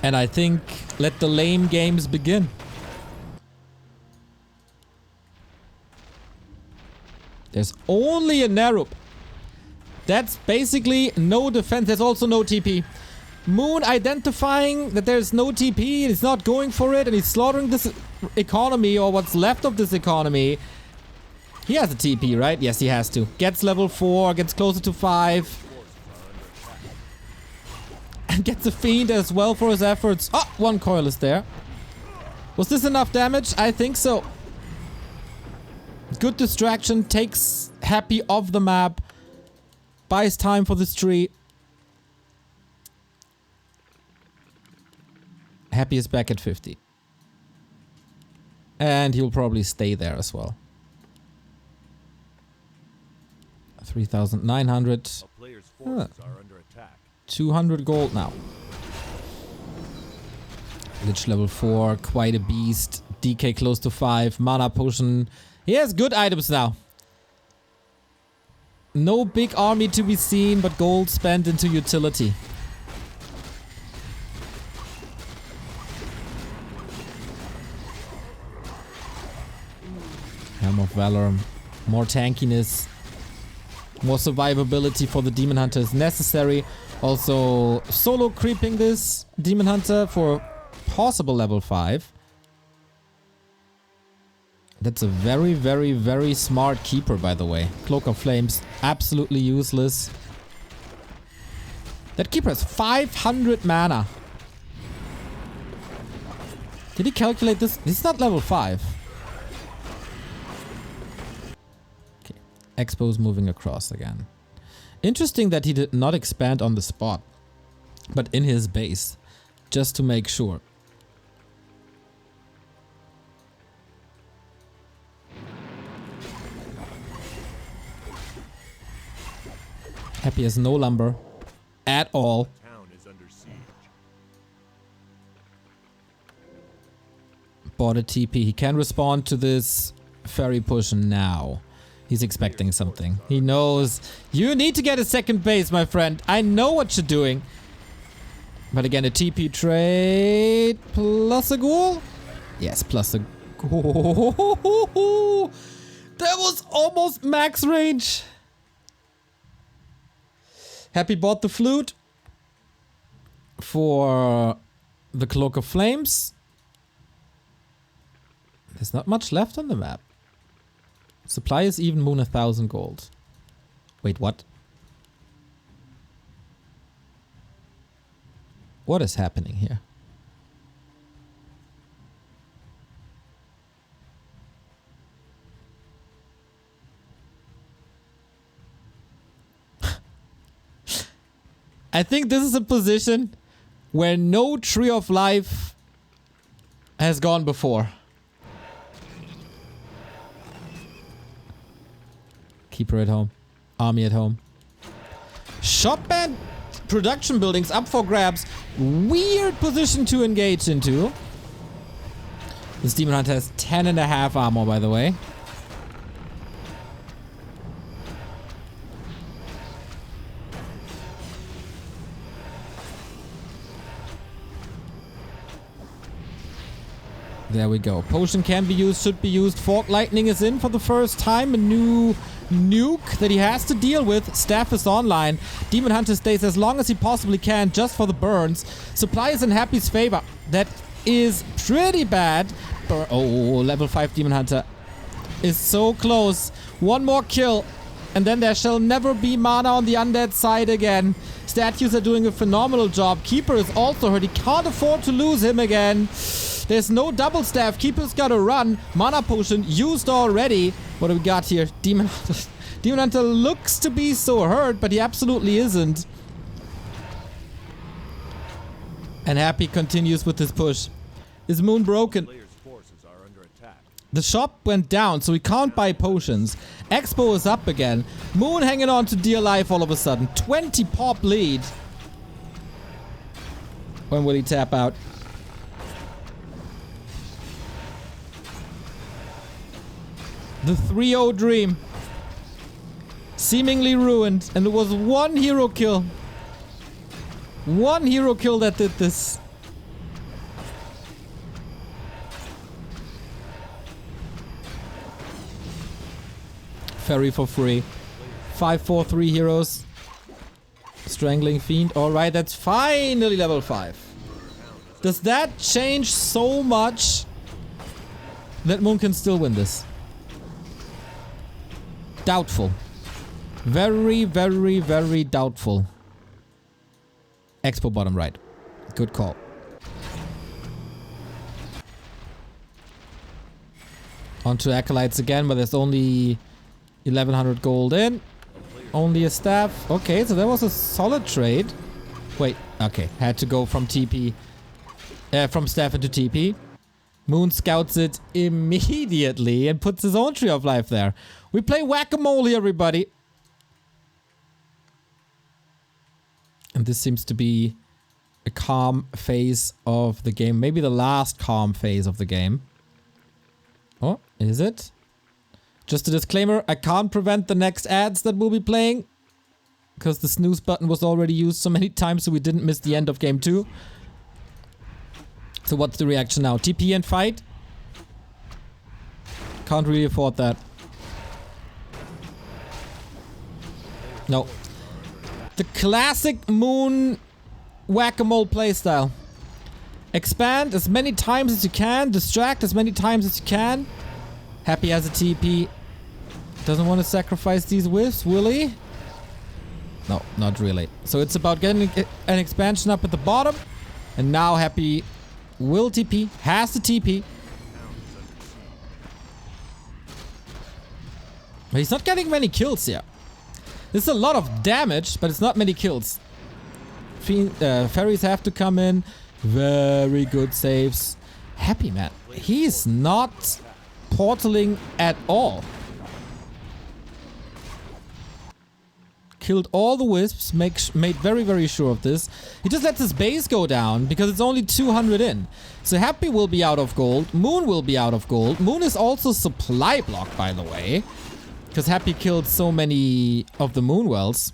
And I think let the lame games begin. There's only a Narup. That's basically no defense. There's also no TP. Moon identifying that there's no TP. He's not going for it. And he's slaughtering this economy or what's left of this economy. He has a TP, right? Yes, he has to. Gets level 4. Gets closer to 5. And gets a Fiend as well for his efforts. Oh, 1 coil is there. Was this enough damage? I think so. Good distraction. Takes Happy off the map. Buys time for this tree. Happy is back at 50. And he'll probably stay there as well. 3,900. A player's forces are under attack. 200 gold now. Lich level 4, quite a beast. DK close to 5, mana potion. He has good items now. No big army to be seen, but gold spent into utility. Helm of Valor. More tankiness. More survivability for the Demon Hunter is necessary. Also, solo creeping this Demon Hunter for possible level 5. That's a very, very, very smart keeper, by the way. Cloak of Flames, absolutely useless. That keeper has 500 mana. Did he calculate this? He's not level 5. Okay, Expo's moving across again. Interesting that he did not expand on the spot, but in his base, just to make sure. Happy has no lumber at all. Town is under siege. Bought a TP. He can respond to this ferry push now. He's expecting something. He knows you need to get a second base, my friend. I know what you're doing. But again, a TP trade plus a ghoul? Yes, plus a ghoul. That was almost max range. Happy bought the flute for the Cloak of Flames. There's not much left on the map. Supply is even Moon 1,000 gold. Wait, what? What is happening here? I think this is a position where no Tree of Life has gone before. Keeper at home. Army at home. Shop and production buildings up for grabs. Weird position to engage into. This Demon Hunter has 10.5 armor, by the way. There we go. Potion can be used, should be used. Fork Lightning is in for the first time. A new nuke that he has to deal with. Staff is online. Demon Hunter stays as long as he possibly can just for the burns. Supply is in Happy's favor. That is pretty bad. Oh, level 5 Demon Hunter is so close. One more kill. And then there shall never be mana on the undead side again. Statues are doing a phenomenal job. Keeper is also hurt. He can't afford to lose him again. There's no double staff. Keeper's gotta run. Mana potion used already. What do we got here? Demon Hunter. Demon Hunter looks to be so hurt, but he absolutely isn't. And Happy continues with his push. Is Moon broken? The shop went down, so we can't buy potions. Expo is up again. Moon hanging on to dear life all of a sudden. 20 pop lead. When will he tap out? The 3-0 dream. Seemingly ruined. And it was one hero kill. One hero kill that did this. Ferry for free. 5-4-3 heroes. Strangling Fiend. Alright, that's finally level 5. Does that change so much that Moon can still win this? Doubtful. Very, very, very doubtful. Expo bottom right. Good call. Onto Acolytes again, but there's only 1100 gold in. Only a staff. Okay, so that was a solid trade. Wait, okay. Had to go from TP. From staff into TP. Moon scouts it immediately and puts his own Tree of Life there. We play whack-a-mole here, everybody. And this seems to be a calm phase of the game. Maybe the last calm phase of the game. Oh, is it? Just a disclaimer, I can't prevent the next ads that we'll be playing. Because the snooze button was already used so many times, so we didn't miss the end of game 2. So what's the reaction now? TP and fight? Can't really afford that. No. The classic Moon whack-a-mole playstyle. Expand as many times as you can. Distract as many times as you can. Happy has a TP. Doesn't want to sacrifice these whiffs, will he? No, not really. So it's about getting an expansion up at the bottom. And now Happy will TP. Has the TP. But he's not getting many kills here. This is a lot of damage, but it's not many kills. Fairies have to come in. Very good saves. Happy, man. He's not portaling at all. Killed all the wisps. Made very, very sure of this. He just lets his base go down because it's only 200 in. So Happy will be out of gold. Moon will be out of gold. Moon is also supply blocked, by the way. Because Happy killed so many of the Moon Wells.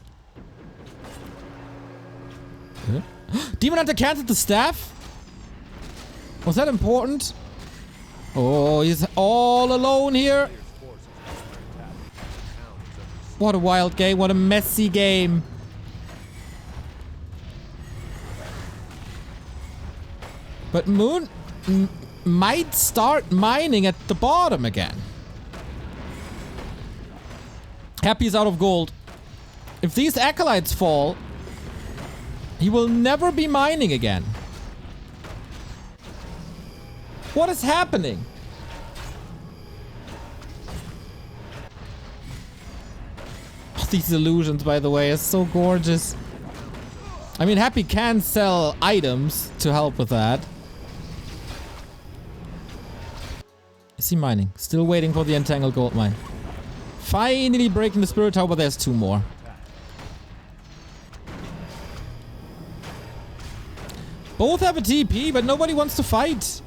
Huh? Demon Hunter canceled the staff? Was that important? Oh, he's all alone here. What a wild game. What a messy game. But Moon might start mining at the bottom again. Happy's out of gold. If these acolytes fall, He will never be mining again. What is happening? Oh, these illusions, by the way, are so gorgeous. I mean, Happy can sell items to help with that. Is he mining? Still waiting for the entangled gold mine. Finally breaking the spirit tower, but there's 2 more. Both have a TP, but nobody wants to fight.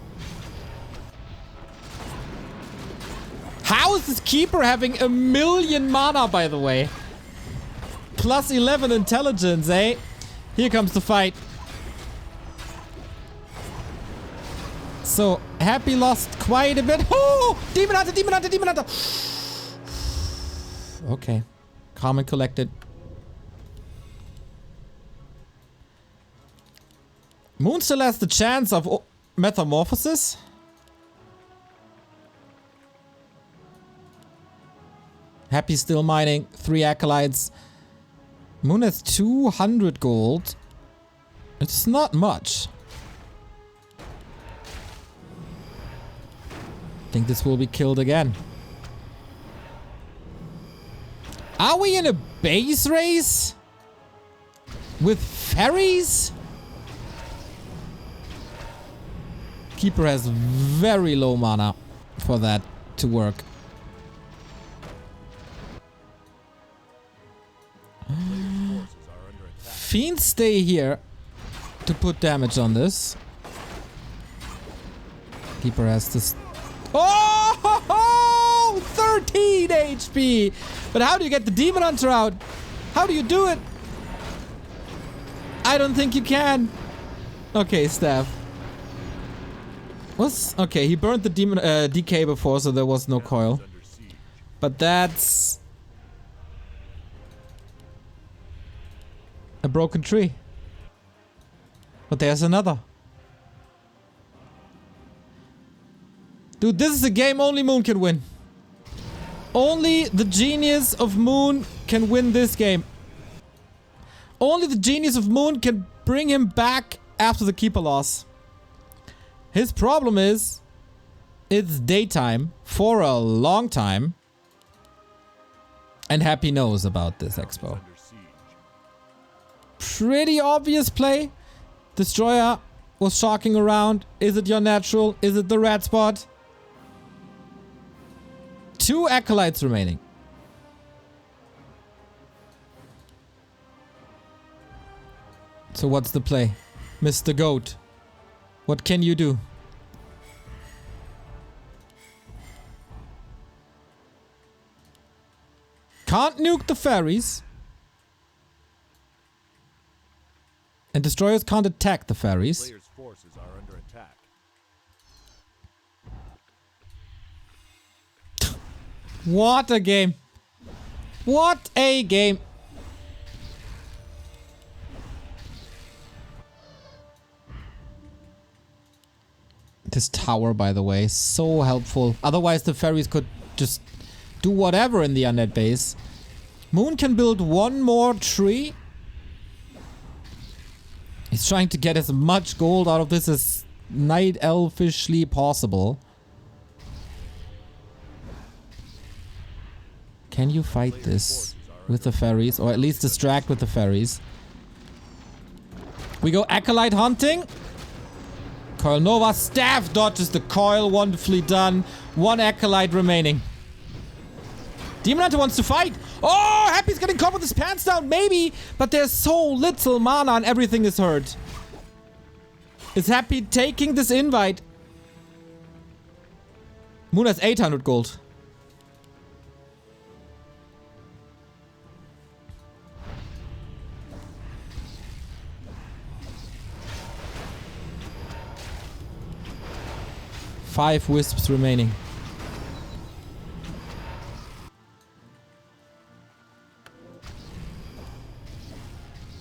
How is this keeper having 1,000,000 mana, by the way? Plus 11 intelligence, eh? Here comes the fight. So, Happy lost quite a bit. Oh! Demon Hunter, Demon Hunter, Demon Hunter! Okay. Calm and collected. Moon still has the chance of metamorphosis. Happy still mining. 3 acolytes. Moon has 200 gold. It's not much. I think this will be killed again. Are we in a base race? With ferries? Keeper has very low mana for that to work. Fiends stay here to put damage on this. Keeper has this. Oh! 13 HP! But how do you get the Demon Hunter out? How do you do it? I don't think you can. Okay, staff. Okay, he burned the demon DK before, so there was no coil. But that's a broken tree. But there's another. Dude, this is a game only Moon can win. Only the genius of Moon can win this game. Only the genius of Moon can bring him back after the Keeper loss. His problem is, it's daytime for a long time. And Happy knows about this expo. Pretty obvious play. Destroyer was shocking around. Is it your natural? Is it the red spot? 2 acolytes remaining. So what's the play? Mr. Goat. What can you do? Can't nuke the ferries. And destroyers can't attack the ferries. Players' forces are under attack. What a game. What a game. This tower, by the way, so helpful. Otherwise, the ferries could just do whatever in the undead base. Moon can build 1 more tree. He's trying to get as much gold out of this as night elfishly possible. Can you fight this with the ferries? Or at least distract with the ferries? We go acolyte hunting. Coil Nova staff dodges the coil. Wonderfully done. 1 acolyte remaining. Demon Hunter wants to fight. Oh, Happy's getting caught with his pants down. Maybe. But there's so little mana and everything is hurt. Is Happy taking this invite? Moon has 800 gold. Five wisps remaining.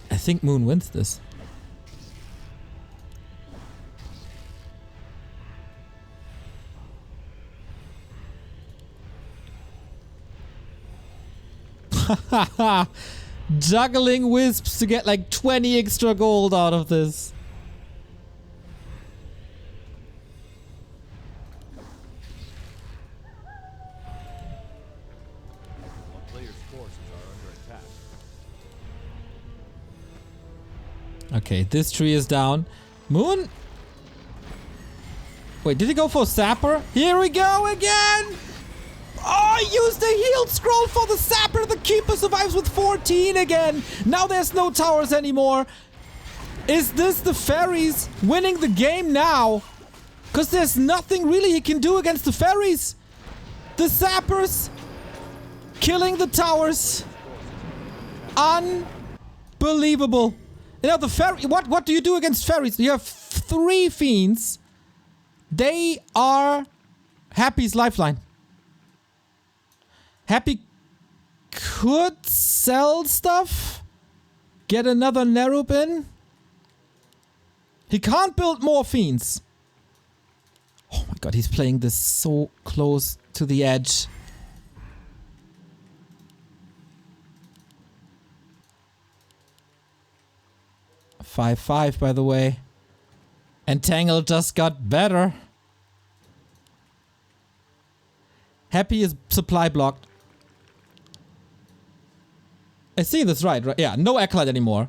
I think Moon wins this. juggling wisps to get like 20 extra gold out of this. A player's forces are under attack. Okay, this tree is down. Moon? Wait, did he go for Sapper? Here we go again! Oh, use the heal scroll for the Sapper! The Keeper survives with 14 again! Now there's no towers anymore! Is this the fairies winning the game now? Because there's nothing really he can do against the fairies! The Sappers killing the towers! Unbelievable! You know, the fairy... What do you do against fairies? You have 3 fiends. They are Happy's lifeline. Happy could sell stuff. Get another Nerub in. He can't build more fiends. Oh my god, he's playing this so close to the edge. A 5-5, by the way. Entangle just got better. Happy is supply blocked. I see this right? Yeah, no Acolyte anymore.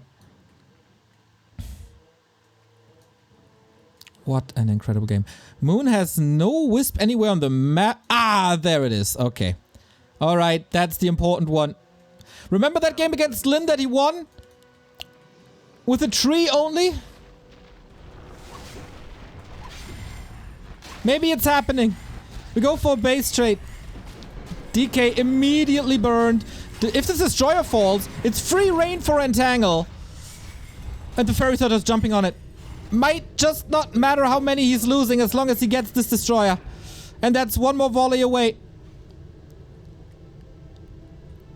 What an incredible game. Moon has no Wisp anywhere on the map. Ah, there it is. Okay. Alright, that's the important one. Remember that game against Lynn that he won? With a tree only? Maybe it's happening. We go for a base trade. DK immediately burned. If this Destroyer falls, it's free reign for Entangle. And the Fairies are just jumping on it. Might just not matter how many he's losing as long as he gets this Destroyer. And that's one more volley away.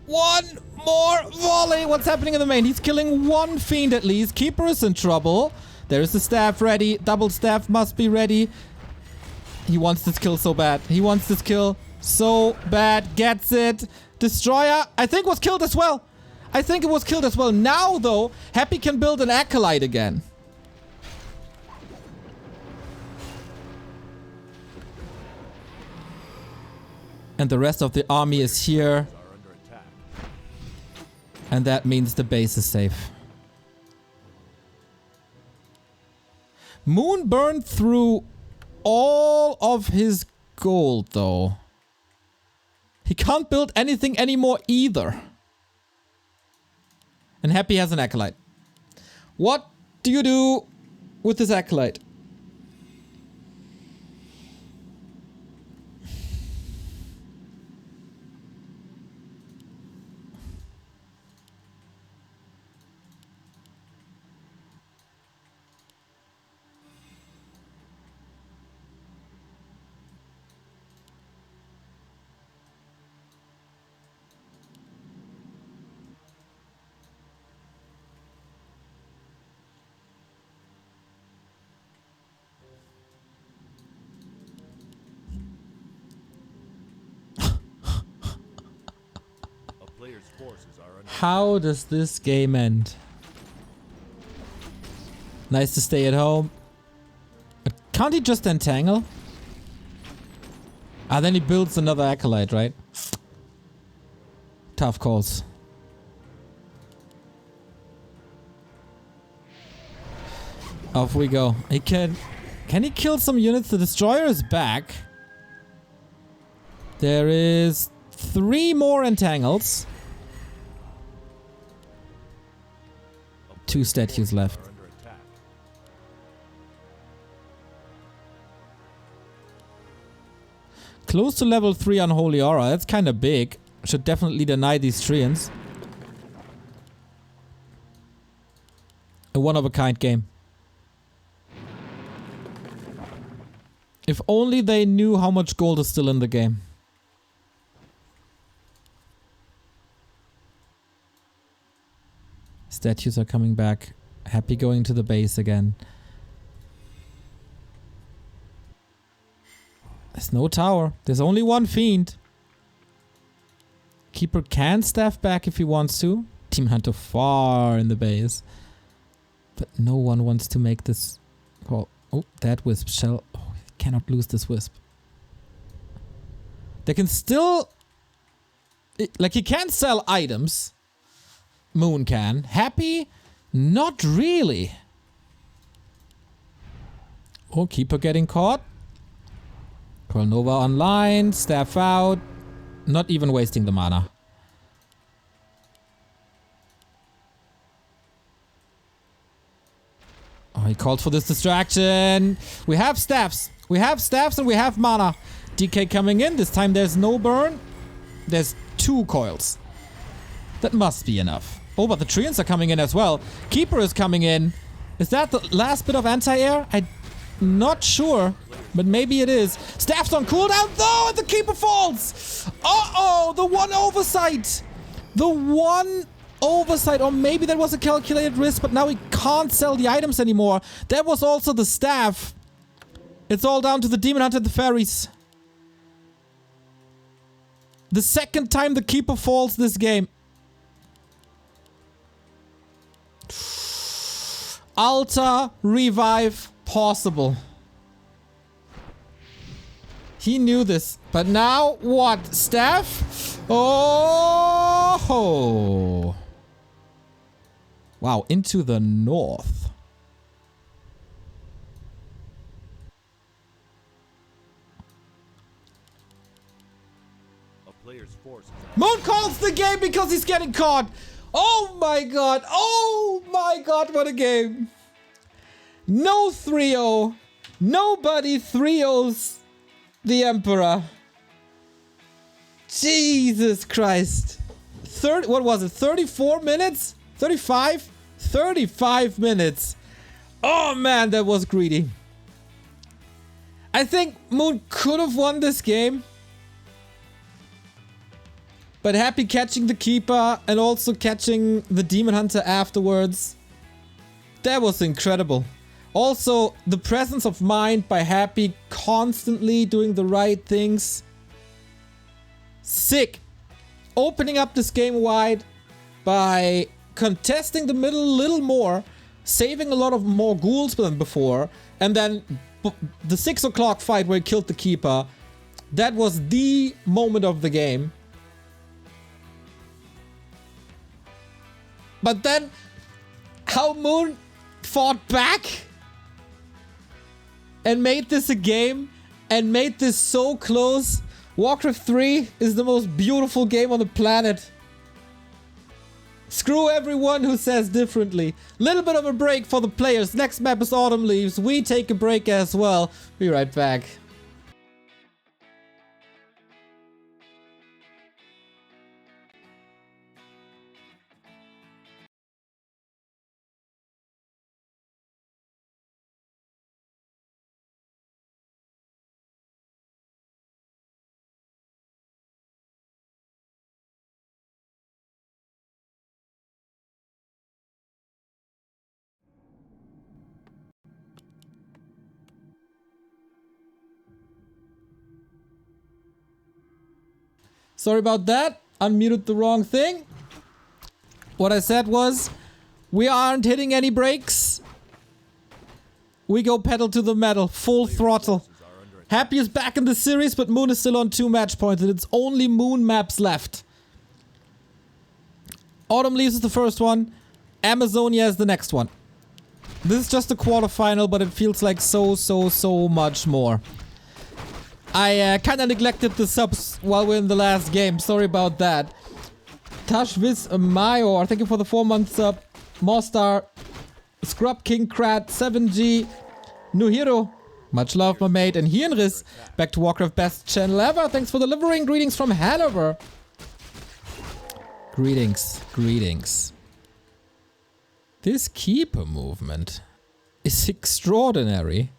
One more volley! What's happening in the main? He's killing one Fiend at least. Keeper is in trouble. There's the staff ready. Double staff must be ready. He wants this kill so bad. He wants this kill so bad. Gets it. Destroyer, I think, was killed as well. I think it was killed as well. Now, though, Happy can build an Acolyte again. And the rest of the army is here. And that means the base is safe. Moon burned through all of his gold, though. He can't build anything anymore either. And Happy has an Acolyte. What do you do with this Acolyte? How does this game end? Nice to stay at home. Can't he just entangle? Ah, then he builds another Acolyte, right? Tough calls. Off we go. He can he kill some units? The Destroyer is back. There is 3 more Entangles. 2 statues left. Close to level 3 Unholy Aura. That's kind of big. Should definitely deny these Treants. A one-of-a-kind game. If only they knew how much gold is still in the game. Statues are coming back. Happy going to the base again. There's no tower. There's only one Fiend. Keeper can staff back if he wants to. Demon Hunter far in the base. But no one wants to make this call. Oh, that Wisp shell. Oh, cannot lose this Wisp. They can still... Like, he can sell items. Moon can. Happy? Not really. Oh, Keeper getting caught. Pearl Nova online. Staff out. Not even wasting the mana. Oh, he called for this distraction. We have staffs. We have staffs and we have mana. DK coming in. This time there's no burn. There's 2 coils. That must be enough. Oh, but the Treants are coming in as well. Keeper is coming in. Is that the last bit of anti-air? I'm not sure, but maybe it is. Staff's on cooldown though, and the Keeper falls. Uh-oh, the one oversight. The one oversight, or maybe that was a calculated risk, but now he can't sell the items anymore. That was also the staff. It's all down to the Demon Hunter and the fairies. The second time the Keeper falls this game. Altar revive possible. He knew this. But now what? Staff? Oh! Wow, into the north. A player's force is Moon calls the game because he's getting caught. Oh my god. Oh my god, what a game. No 3-0. Nobody 3-0s the Emperor. Jesus Christ. What was it? 34 minutes? 35? 35 minutes. Oh man, that was greedy. I think Moon could have won this game. But Happy catching the Keeper and also catching the Demon Hunter afterwards. That was incredible. Also, the presence of mind by Happy constantly doing the right things. Sick. Opening up this game wide by contesting the middle a little more, saving a lot of more ghouls than before, and then the 6 o'clock fight where he killed the Keeper. That was the moment of the game. But then, how Moon fought back and made this a game and made this so close. Warcraft 3 is the most beautiful game on the planet. Screw everyone who says differently. Little bit of a break for the players. Next map is Autumn Leaves. We take a break as well. Be right back. Sorry about that. Unmuted the wrong thing. What I said was, we aren't hitting any brakes. We go pedal to the metal. Full throttle. Happy is back in the series, but Moon is still on 2 match points, and it's only Moon maps left. Autumn Leaves is the first one. Amazonia is the next one. This is just a quarterfinal, but it feels like so much more. I kinda neglected the subs while we're in the last game. Sorry about that. Tash Viz Mayor, thank you for the 4-month sub. Mostar, Scrub King Krat, 7G, Nuhiro, much love my mate, and Hienris, back to Warcraft best channel ever. Thanks for delivering. Greetings from Hanover. Greetings. This Keeper movement is extraordinary.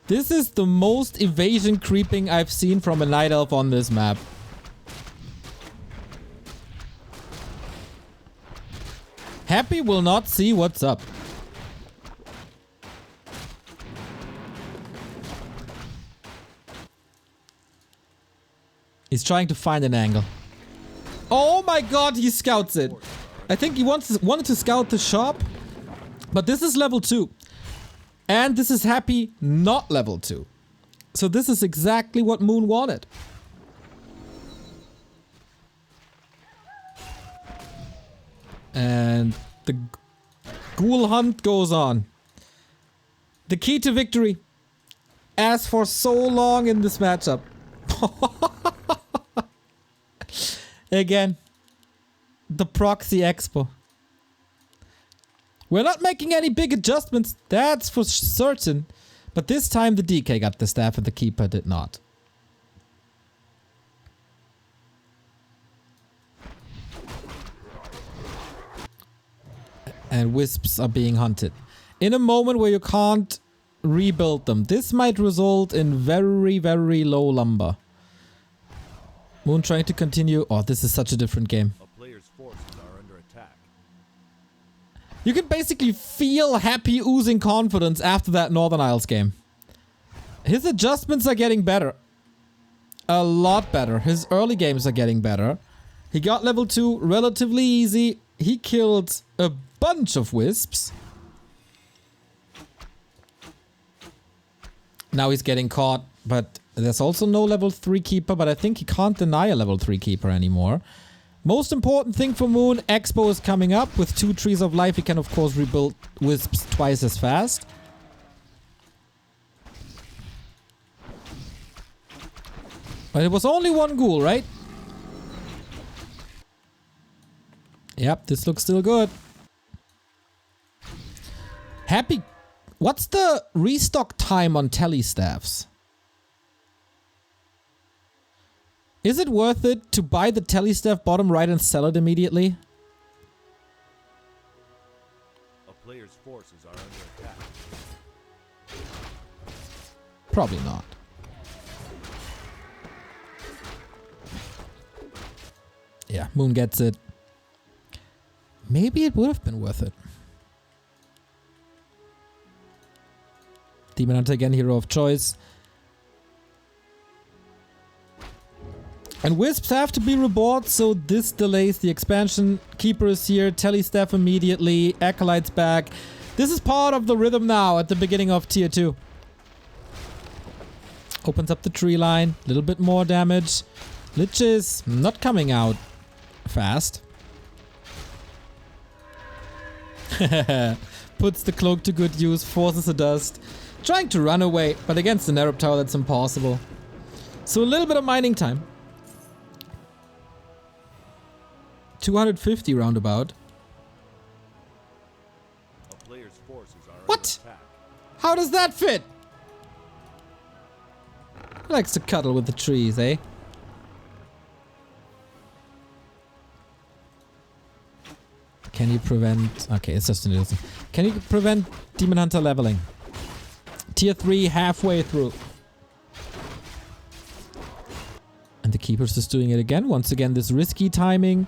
This is the most evasion creeping I've seen from a Night Elf on this map. Happy will not see what's up. He's trying to find an angle. Oh my god, he scouts it. I think he wanted to scout the shop. But this is level 2. And this is Happy not level 2. So this is exactly what Moon wanted. And the ghoul hunt goes on. The key to victory. As for so long in this matchup. Again. The proxy expo. We're not making any big adjustments. That's for certain. But this time the DK got the staff and the keeper did not. And wisps are being hunted. In a moment where you can't rebuild them. This might result in very, very low lumber. Moon trying to continue. Oh, this is such a different game. A player's forces are under attack. You can basically feel Happy oozing confidence after that Northern Isles game. His adjustments are getting better. A lot better. His early games are getting better. He got level 2 relatively easy. He killed a bunch of wisps. Now he's getting caught, but there's also no level 3 keeper, but I think he can't deny a level 3 keeper anymore. Most important thing for Moon, Expo is coming up. With 2 trees of life, he can of course rebuild wisps twice as fast. But it was only 1 ghoul, right? Yep, this looks still good. Happy. What's the restock time on telestaffs? Is it worth it to buy the telestaff bottom right and sell it immediately? A player's forces are under attack. Probably not. Yeah, Moon gets it. Maybe it would have been worth it. Demon Hunter again, hero of choice. And wisps have to be reborn, so this delays the expansion. Keeper is here, telestaff immediately, Acolyte's back. This is part of the rhythm now at the beginning of tier 2. Opens up the tree line, a little bit more damage. Lich is not coming out fast. Puts the cloak to good use, forces a dust. Trying to run away, but against the Nerub Tower that's impossible. So a little bit of mining time. 250 roundabout. A player's forces are What? under attack. How does that fit? He likes to cuddle with the trees, eh? Can you prevent... Okay, it's just an illusion. Can you prevent Demon Hunter leveling? Tier 3 halfway through. And the Keeper's just doing it again. Once again, this risky timing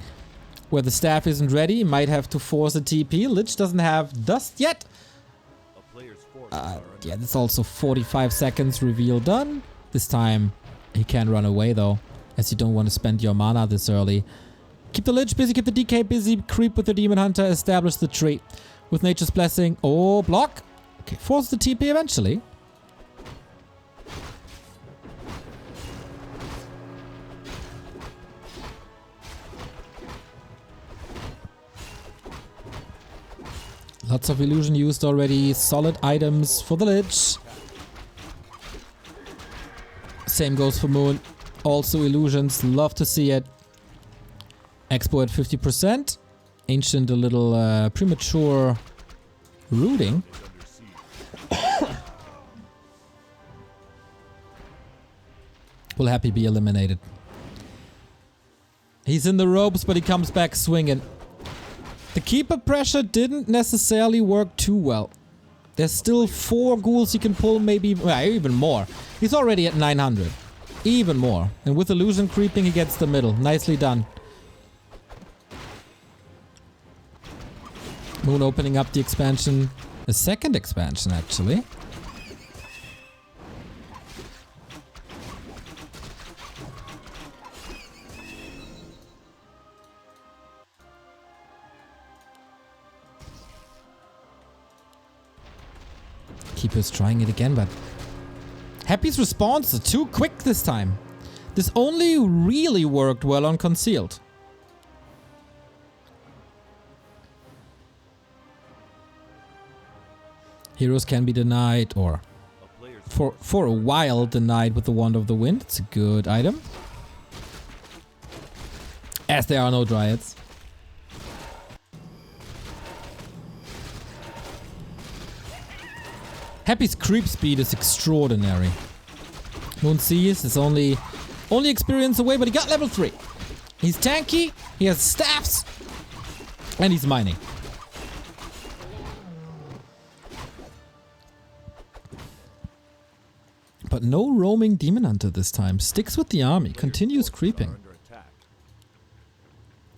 where the staff isn't ready. Might have to force a TP. Lich doesn't have dust yet. A player's forces are under Yeah, that's also 45 seconds reveal done. This time he can run away though, as you don't want to spend your mana this early. Keep the Lich busy, keep the DK busy, creep with the Demon Hunter, establish the tree. With Nature's Blessing. Oh, block. Okay, force the TP eventually. Lots of illusion used already. Solid items for the Lich. Same goes for Moon. Also illusions. Love to see it. Expo at 50%. Ancient a little premature rooting. Will Happy be eliminated? He's in the ropes, but he comes back swinging. The Keeper pressure didn't necessarily work too well. There's still 4 ghouls he can pull, maybe even more. He's already at 900. Even more. And with illusion creeping, he gets the middle. Nicely done. Moon opening up the expansion. The second expansion, actually. Keeper is trying it again, but Happy's response is too quick this time. This only really worked well on Concealed. Heroes can be denied, or for a while denied with the Wand of the Wind. It's a good item. As there are no Dryads. Happy's creep speed is extraordinary. Moon sees is only experience away, but he got level 3. He's tanky, he has staffs, and he's mining. But no roaming Demon Hunter this time. Sticks with the army, continues creeping.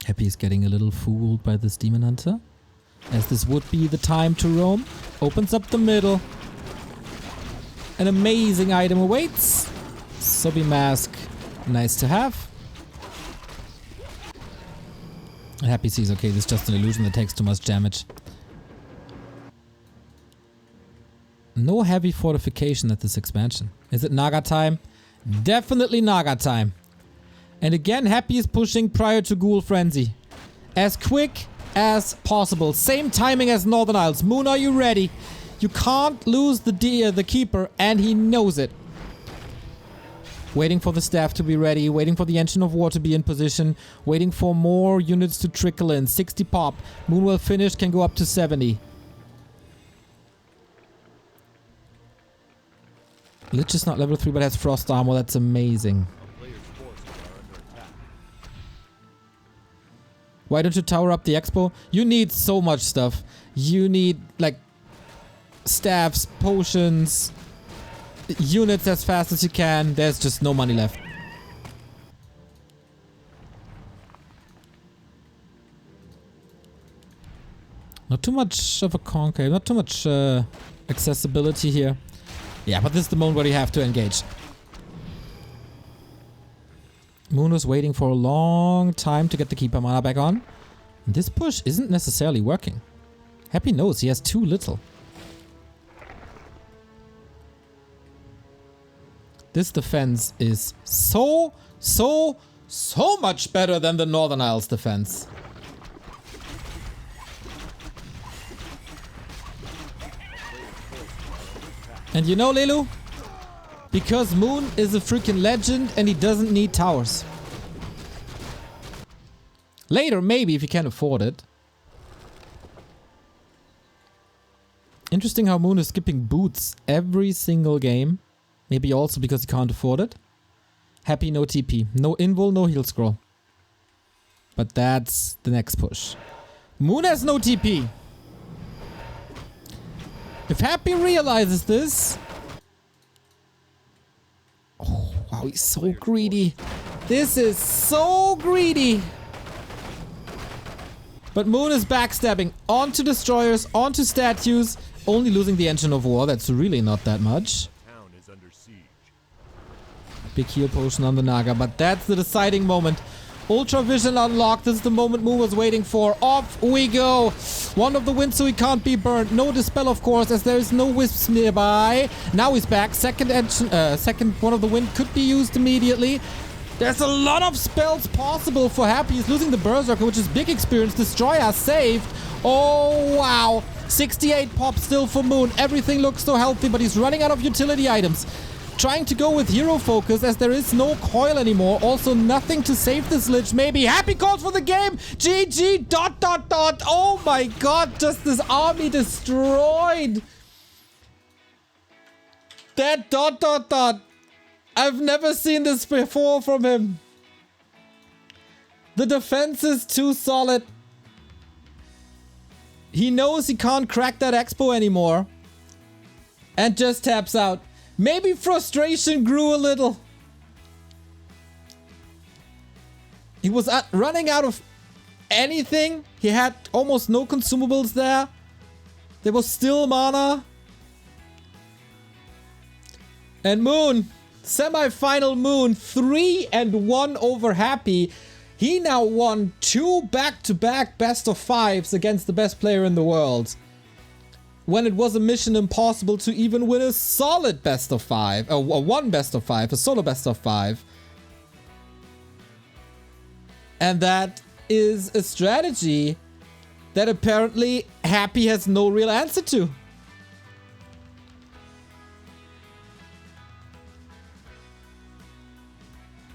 Happy is getting a little fooled by this Demon Hunter, as this would be the time to roam. Opens up the middle. An amazing item awaits. Sobi Mask, nice to have. Happy sees, okay, this is just an illusion that takes too much damage. No heavy fortification at this expansion. Is it Naga time? Definitely Naga time. And again, Happy is pushing prior to Ghoul Frenzy. As quick as possible. Same timing as Northern Isles. Moon, are you ready? You can't lose the Keeper, and he knows it. Waiting for the staff to be ready. Waiting for the Engine of War to be in position. Waiting for more units to trickle in. 60 pop. Moon will finish, can go up to 70. Lich is not level 3 but has frost armor. That's amazing. Why don't you tower up the expo? You need so much stuff. You need like staffs, potions, units as fast as you can. There's just no money left. Not too much of a concave, not too much accessibility here. Yeah, but this is the moment where you have to engage. Moon was waiting for a long time to get the Keeper mana back on. And this push isn't necessarily working. Happy knows he has too little. This defense is so much better than the Northern Isles defense. And you know, Lelu? Because Moon is a freaking legend and he doesn't need towers. Later, maybe, if you can afford it. Interesting how Moon is skipping boots every single game. Maybe also because he can't afford it. Happy, no TP. No invul, no heal scroll. But that's the next push. Moon has no TP. If Happy realizes this... Oh, wow, he's so greedy. This is so greedy. But Moon is backstabbing onto destroyers, onto statues, only losing the Engine of War. That's really not that much. Big heal potion on the Naga, but that's the deciding moment. Ultra Vision unlocked. This is the moment Moon was waiting for. Off we go. One of the Wind so he can't be burned. No Dispel, of course, as there is no Wisps nearby. Now he's back. Second One of the Wind could be used immediately. There's a lot of spells possible for Happy. He's losing the Berserker, which is big experience. Destroyer saved. Oh, wow. 68 pop still for Moon. Everything looks so healthy, but he's running out of utility items. Trying to go with hero focus as there is no coil anymore. Also nothing to save this Lich. Maybe Happy calls for the game. GG ... Oh my god, just this army destroyed. That ... I've never seen this before from him. The defense is too solid. He knows he can't crack that expo anymore. And just taps out. Maybe frustration grew a little. He was running out of anything. He had almost no consumables there. There was still mana. And Moon, semi-final Moon, 3-1 over Happy. He now won 2 back-to-back best of 5s against the best player in the world. when it was a mission impossible to even win a solid best of 5, or one best of 5, a solo best of 5. And that is a strategy that apparently Happy has no real answer to.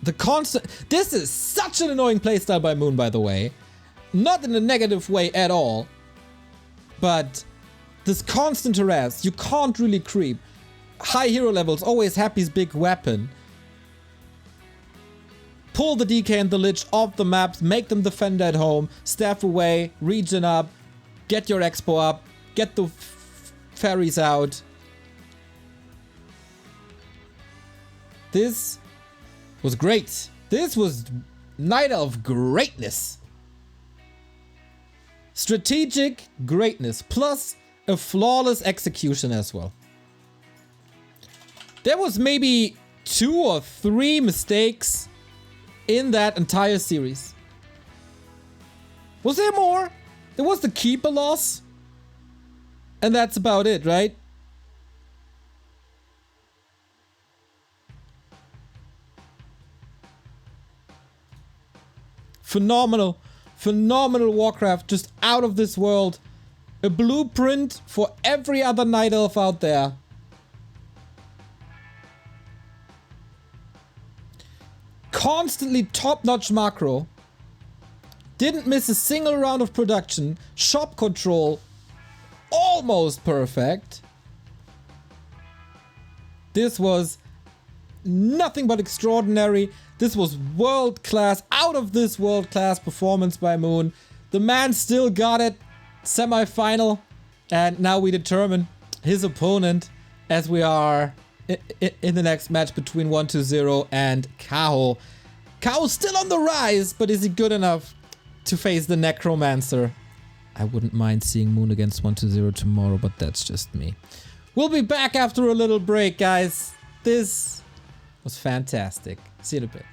The constant... This is such an annoying playstyle by Moon, by the way. Not in a negative way at all. But this constant harass, you can't really creep. High hero levels, always Happy's big weapon. Pull the DK and the Lich off the maps, make them defend at home, staff away, regen up, get your expo up, get the fairies out. This was great. This was Night Elf greatness. Strategic greatness, plus a flawless execution as well. There was maybe 2 or 3 mistakes in that entire series. Was there more? There was the keeper loss. And that's about it, right? Phenomenal. Phenomenal Warcraft. Just out of this world. A blueprint for every other Night Elf out there. Constantly top-notch macro. Didn't miss a single round of production. Shop control. Almost perfect. This was nothing but extraordinary. This was world-class, out of this world-class performance by Moon. The man still got it. Semi-final. And now we determine his opponent as we are in the next match between 120 and Kao. Kao's still on the rise, but is he good enough to face the Necromancer? I wouldn't mind seeing Moon against 120 tomorrow, but that's just me. We'll be back after a little break, guys. This was fantastic. See you in a bit.